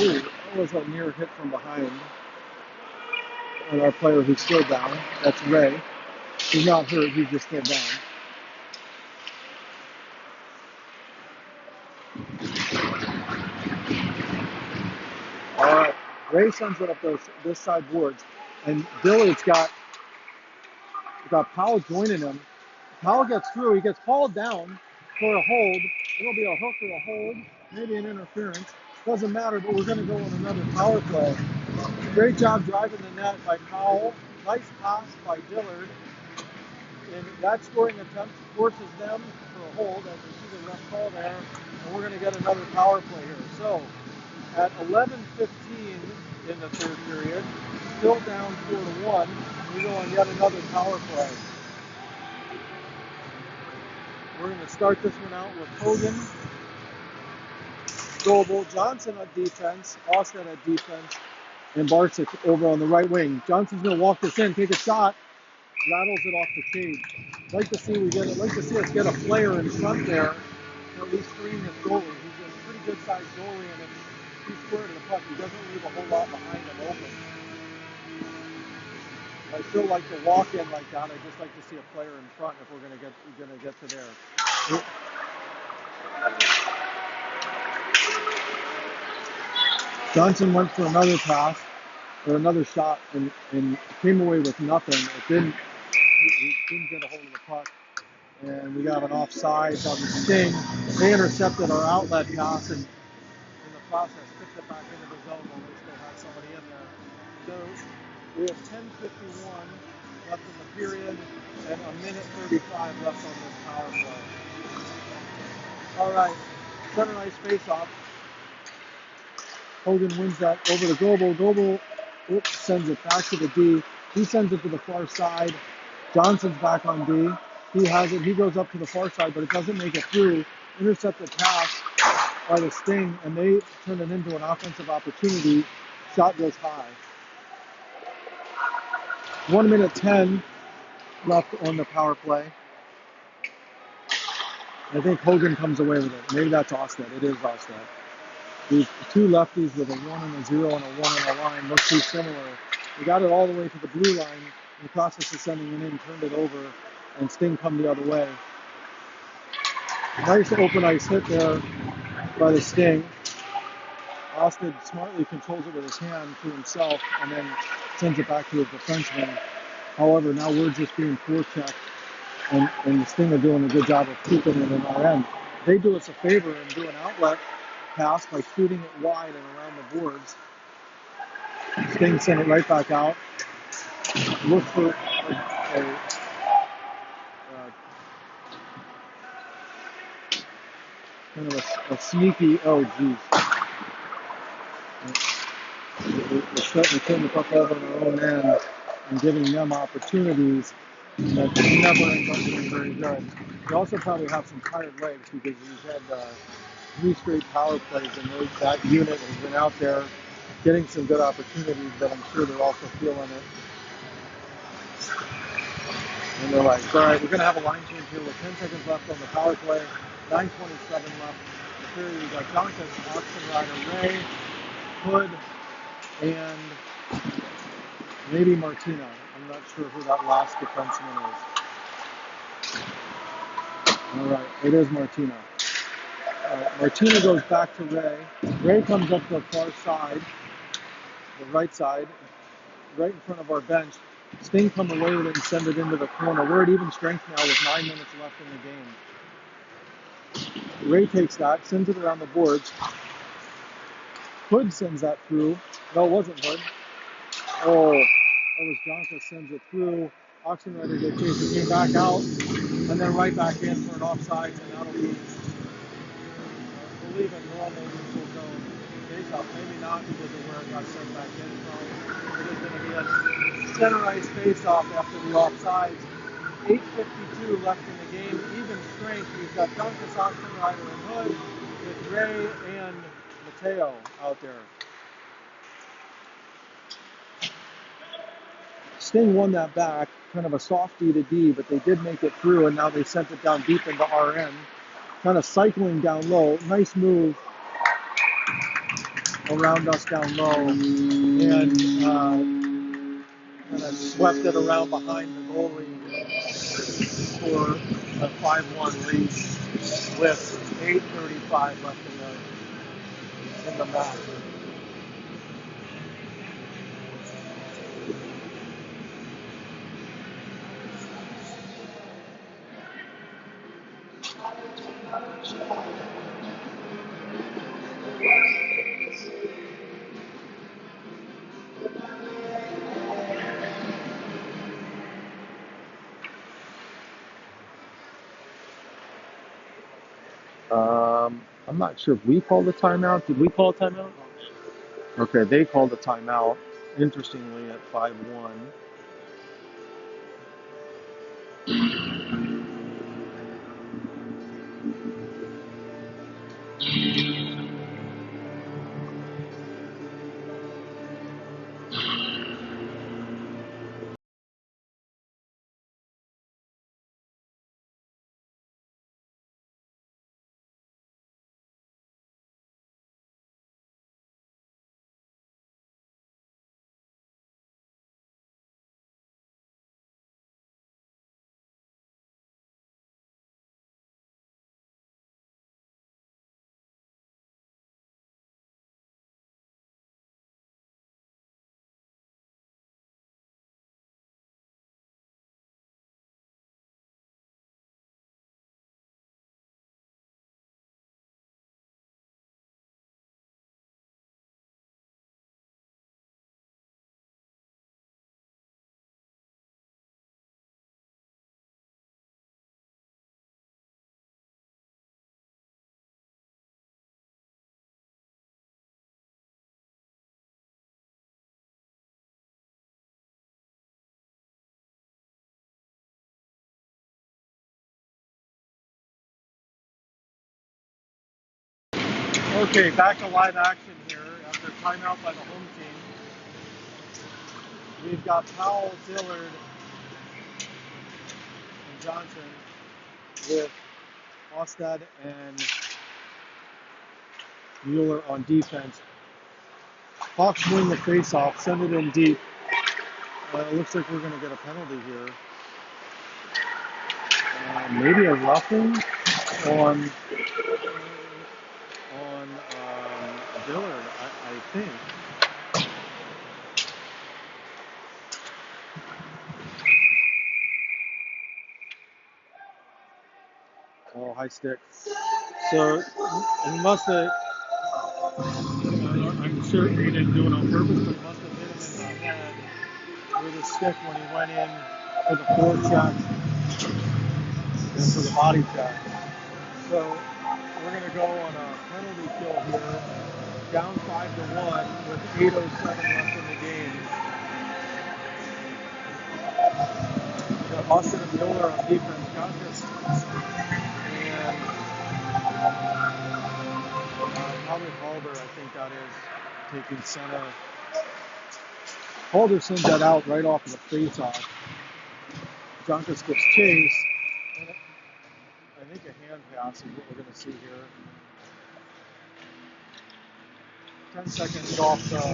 Ooh, that was a near hit from behind on our player who's still down. That's Ray. He's not hurt. He's just still down. All right. Ray sends it up this side boards, and Dillard's got Powell joining him. Powell gets through. He gets hauled down for a hold. It'll be a hook or a hold, maybe an interference. Doesn't matter, but we're going to go on another power play. Great job driving the net by Powell. Nice pass by Dillard. And that scoring attempt forces them for a hold, as you see the ref call there. And we're going to get another power play here. So at 11:15 in the third period, still down 4-1. We go on yet another power play. We're going to start this one out with Hogan, Goebel, Johnson on defense, Austin at defense, and Barczyk over on the right wing. Johnson's going to walk this in, take a shot, rattles it off the cage. Like to see us get a player in front there, at least screen this goalie. He's a pretty good sized goalie, and if he's square to the puck, he doesn't leave a whole lot behind him open. I still like to walk in like that. I just like to see a player in front if we're going to get to there. Johnson went for another pass or another shot and came away with nothing. He didn't get a hold of the puck, and we got an offside on the Sting. They intercepted our outlet pass and in the process kicked it back into the zone while they still had somebody in there. So we have 10:51 left in the period and a minute 35 left on this power play. All right, center ice face-off. Hogan wins that over to Goebel. Goebel sends it back to the D. He sends it to the far side. Johnson's back on D. He has it. He goes up to the far side, but it doesn't make it through. Intercepted pass by the Sting, and they turn it into an offensive opportunity. Shot goes high. 1 minute 10 left on the power play. I think Hogan comes away with it. Maybe that's Ostad. It is Ostad. These two lefties with a 1 and a 0 and a 1 and a line look too similar. We got it all the way to the blue line. In the process of sending it in, turned it over, and Sting come the other way. Nice open ice hit there by the Sting. Ostad smartly controls it with his hand to himself and then sends it back to his defenseman. However, now we're just being forechecked, and the Sting are doing a good job of keeping it in our end. They do us a favor and do an outlet pass by shooting it wide and around the boards. Sting sent it right back out. Look for kind of a sneaky, oh geez. We're starting to turn the puck over on our own end and giving them opportunities that never end up being very good. We also probably have some tired legs because we've had 3 straight power plays, and that unit has been out there getting some good opportunities, but I'm sure they're also feeling it. And they're like, all right, we're going to have a line change here with 10 seconds left on the power play, 9:27 left. The period, we got Duncan, Oxenrider, Ray, Hood, and maybe Martina. I'm not sure who that last defenseman is. All right, it is Martina. Martina goes back to Ray. Ray comes up the far side, the right side, right in front of our bench. Sting come away with it and send it into the corner. We're at even strength now with 9 minutes left in the game. Ray takes that, sends it around the boards. Hood sends that through. No, it wasn't Hood. Oh, That was Jonka sends it through. Oxen Rider gets chased. It came back out and then right back in for an offside, and that'll be, I believe, a normal neutral zone face-off. Maybe not because of where it got sent back in from. It is going to be a center ice face-off after the offsides. 8:52 left in the game. Even strength. We've got Duncan, Oxen Rider, and Hood with Ray and Mateo out there. Sting won that back, kind of a soft D to D, but they did make it through, and now they sent it down deep into RN. Kind of cycling down low. Nice move around us down low, and kind of swept it around behind the goalie for a 5-1 lead with 8:35 left in the match. I'm not sure if we called a timeout. Did we call a timeout? Okay, they called a timeout, interestingly, at 5-1. Okay, back to live action here after timeout by the home team. We've got Powell, Dillard, and Johnson with Ostad and Mueller on defense. Hawks win the faceoff, send it in deep. It looks like we're going to get a penalty here. Maybe a roughing on Dillard, I think. Oh, high stick. So he must have, I'm sure he didn't do it on purpose, but he must have hit him in the head with his stick when he went in for the forecheck and for the body check. So we're going to go on a penalty kill here, down 5-1 with 8:07 left in the game. Got Austin and Miller on defense, Congress, and probably Halder, I think that is, taking center. Halder sends that out right off of the face-off. Jonkus gets chased, and I think a hand pass is what we're going to see here. 10 seconds off the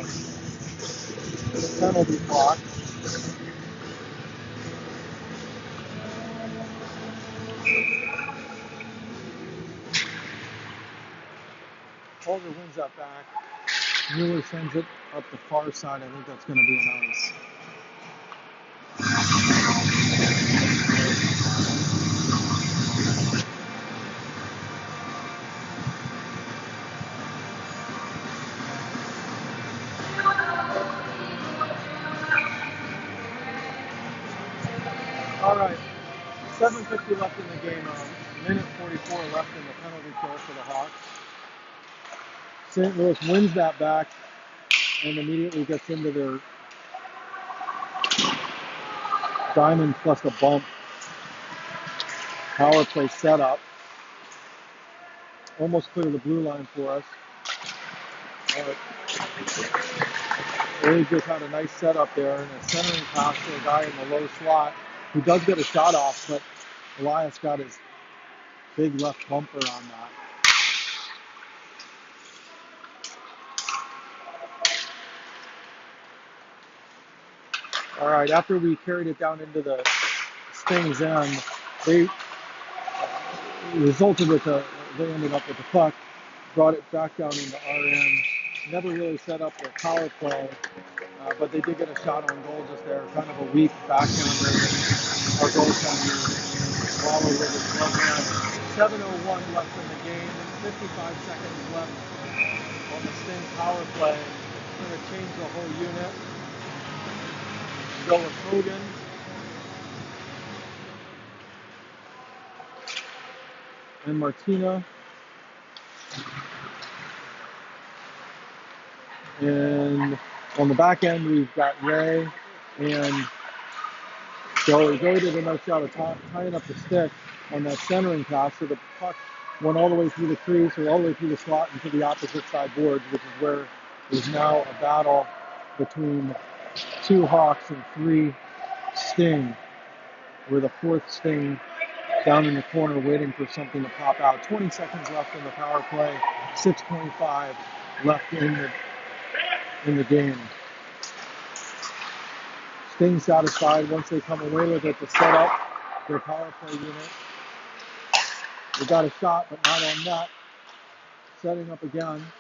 penalty clock. Halder wins that back. Mueller sends it up the far side. I think that's going to be an ice. All right, 7:50 left in the game. A minute 44 left in the penalty kill for the Hawks. St. Louis wins that back and immediately gets into their diamond plus a bump power play setup. Almost clear the blue line for us. They just had a nice setup there and a centering pass to a guy in the low slot who does get a shot off, but Elias got his big left bumper on that. All right, after we carried it down into the Sting's end, they resulted with they ended up with the puck, brought it back down into our end. Never really set up their power play, but they did get a shot on goal just there, kind of a weak backhander that our goaltender followed with his glove hand. 7:01 left in the game, 55 seconds left on the Sting power play. We're going to change the whole unit. Go with Hogan. And Martina. And on the back end, we've got Ray and Joey. Joey did a nice job of tying up the stick on that centering pass, so the puck went all the way through the crease or all the way through the slot into the opposite side boards, which is where there's now a battle between 2 Hawks and 3 Sting, with a 4th Sting down in the corner waiting for something to pop out. 20 seconds left in the power play, 6:25 left in the game. Sting satisfied once they come away with it to set up their power play unit. They got a shot, but not on net. Setting up again.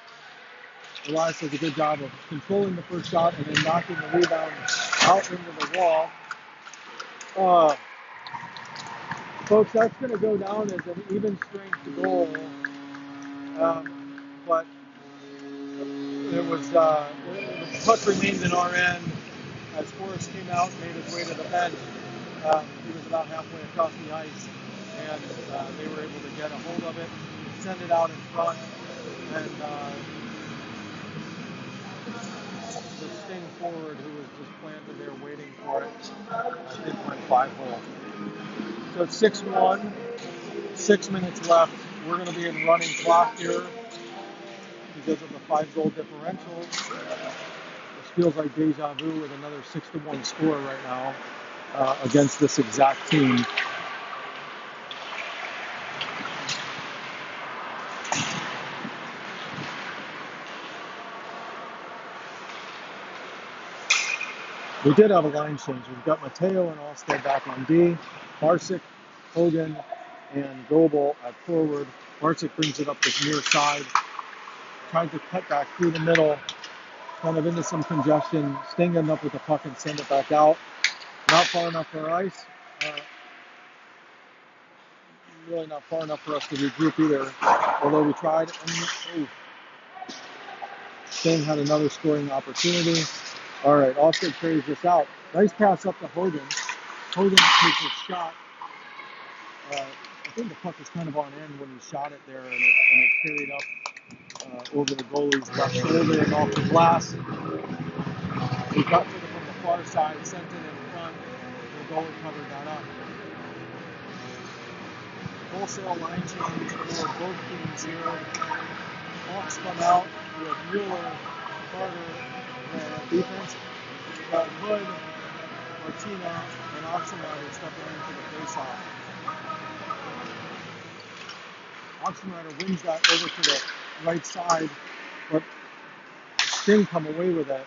Elias does a good job of controlling the first shot and then knocking the rebound out into the wall. Folks, that's going to go down as an even strength goal. But it was the puck remained in our end as Forrest came out and made his way to the bench. He was about halfway across the ice, and they were able to get a hold of it, send it out in front, and the Sting forward, who was just planted there waiting for it, did win 5-hole. So it's 6-1, 6 minutes left. We're going to be in running clock here because of the 5-goal differential. This feels like deja vu with another 6-1 score right now against this exact team. We did have a line change. We've got Mateo and Allstead back on D, Barsic, Hogan, and Goebel at forward. Barsic brings it up this near side, trying to cut back through the middle, kind of into some congestion. Sting ended up with the puck and send it back out. Not far enough for ice. Really not far enough for us to regroup either, although we tried. Sting had another scoring opportunity. All right, Allstead carries this out. Nice pass up to Hogan. Hogan takes a shot. I think the puck was kind of on end when he shot it there, and it carried up over the goalie's left shoulder and off the glass. He got to it from the far side, sent it in front, and the goalie covered that up. Wholesale line change for both teams here. Hawks come out with Mueller, Carter, defense. We've got Hood, Martina, and Oxenrider stepping into the faceoff. Oxenrider wins that over to the right side, but Sting come away with it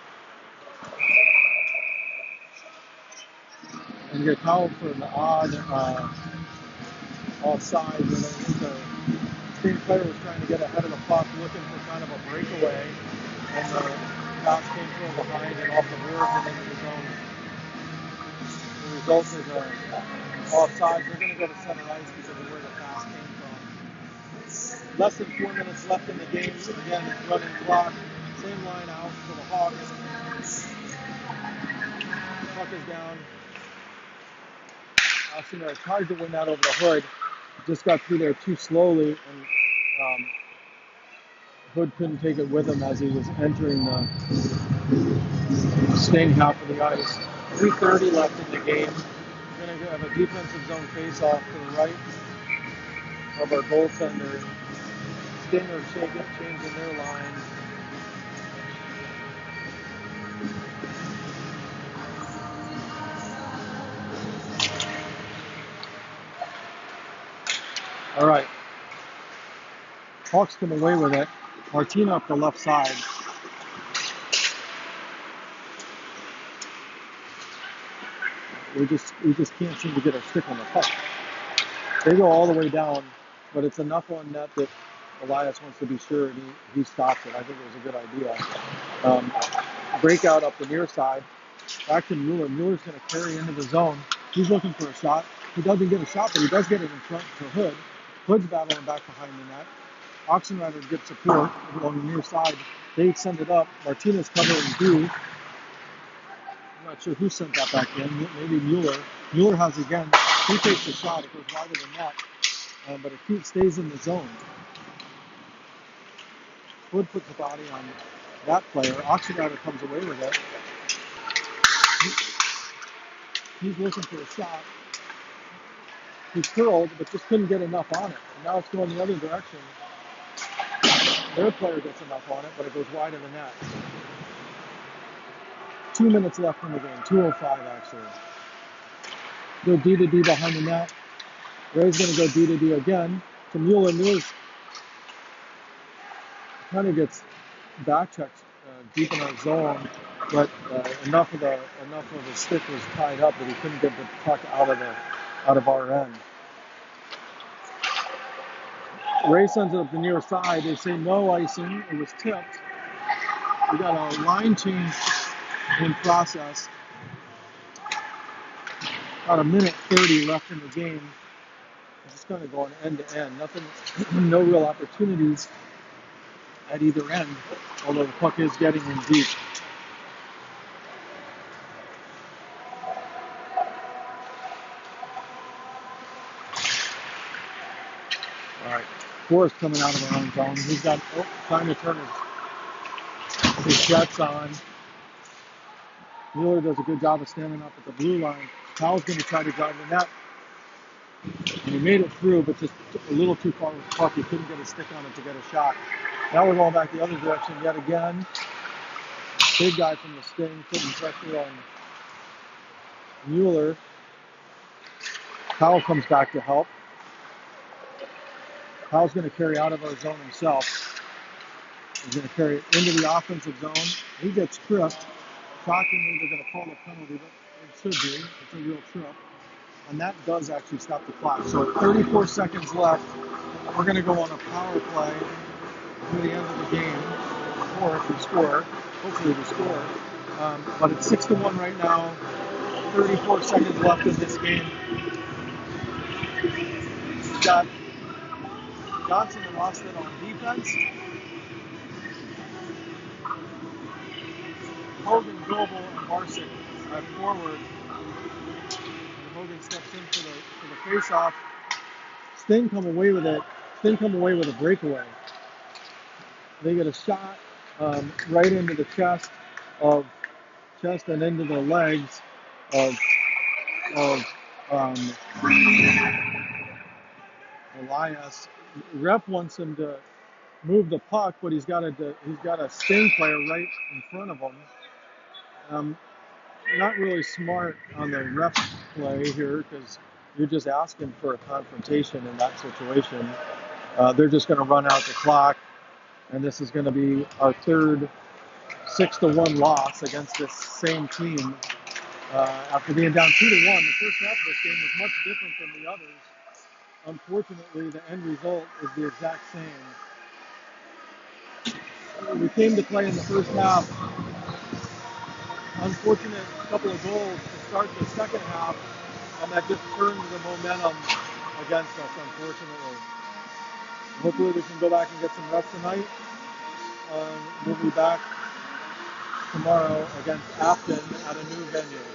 and get fouled for an odd offside. The Sting player was trying to get ahead of the puck, looking for kind of a breakaway, and the pass came from behind and off the boards and into the zone. The result is an offside. They're going to go to center ice because of where the pass came from. Less than 4 minutes left in the game. Again, running clock. Same line out for the Hawks. Puck is down. Oxenfree tried to win that over the Hood, just got through there too slowly, and Hood couldn't take it with him as he was entering the Sting half of the ice. 3:30 left in the game. We're going to have a defensive zone face-off to the right of our goaltender. Sting are changing their line. All right. Hawks come away with it. Martina up the left side. We just can't seem to get our stick on the puck. They go all the way down, but it's enough on net that Elias wants to be sure and he stops it. I think it was a good idea. Breakout up the near side. Back to Mueller. Mueller's going to carry into the zone. He's looking for a shot. He doesn't get a shot, but he does get it in front to Hood. Hood's battling back behind the net. Oxenrider gets support along the near side. They send it up. Martinez covering B. I'm not sure who sent that back in. Maybe Mueller. Mueller has it again. He takes the shot. It goes wide of the net, but it stays in the zone. Hood puts the body on that player. Oxenrider comes away with it. He's looking for a shot. He curled, but just couldn't get enough on it. And now it's going the other direction. Their player gets enough on it, but it goes wide of the net. 2 minutes left in the game. 2:05 actually. Go D to D behind the net. Ray's going to go D to D again to Mueller. Mueller's kind of gets back checked deep in our zone, but enough of the stick was tied up that he couldn't get the puck out of our end. Ray sends it up the near side. They say no icing. It was tipped. We got a line change in process. About 1:30 left in the game. It's just kind of going end to end. Nothing, no real opportunities at either end, although the puck is getting in deep. All right, Forrest coming out of our own zone. He's got time to turn his jets on. Mueller does a good job of standing up at the blue line. Powell's going to try to drive the net. And he made it through, but just a little too far with the puck. He couldn't get a stick on it to get a shot. Now we're going back the other direction yet again. Big guy from the Sting putting pressure on Mueller. Powell comes back to help. Powell's going to carry out of our zone himself. He's going to carry it into the offensive zone. He gets tripped. Shockingly, they're going to call a penalty, but it should be. It's a real trip. And that does actually stop the clock. So at 34 seconds left, we're going to go on a power play through the end of the game, or if we score. Hopefully we score. But it's 6-1 right now. 34 seconds left in this game. We've got Johnson and Austin on defense. Hogan, Goebel, and Marsick at forward. Hogan steps in for the face-off. Sting come away with it. Sting come away with a breakaway. They get a shot right into the chest and into the legs of Elias. Ref wants him to move the puck, but he's got a Sting player right in front of him. Not really smart on the ref play here because you're just asking for a confrontation in that situation. They're just going to run out the clock, and this is going to be our third 6-1 loss against this same team. After being down 2-1, the first half of this game was much different than the others. Unfortunately, the end result is the exact same. We came to play in the first half. Unfortunate couple of goals to start the second half, and that just turned the momentum against us, unfortunately. Hopefully we can go back and get some rest tonight. We'll be back tomorrow against Afton at a new venue.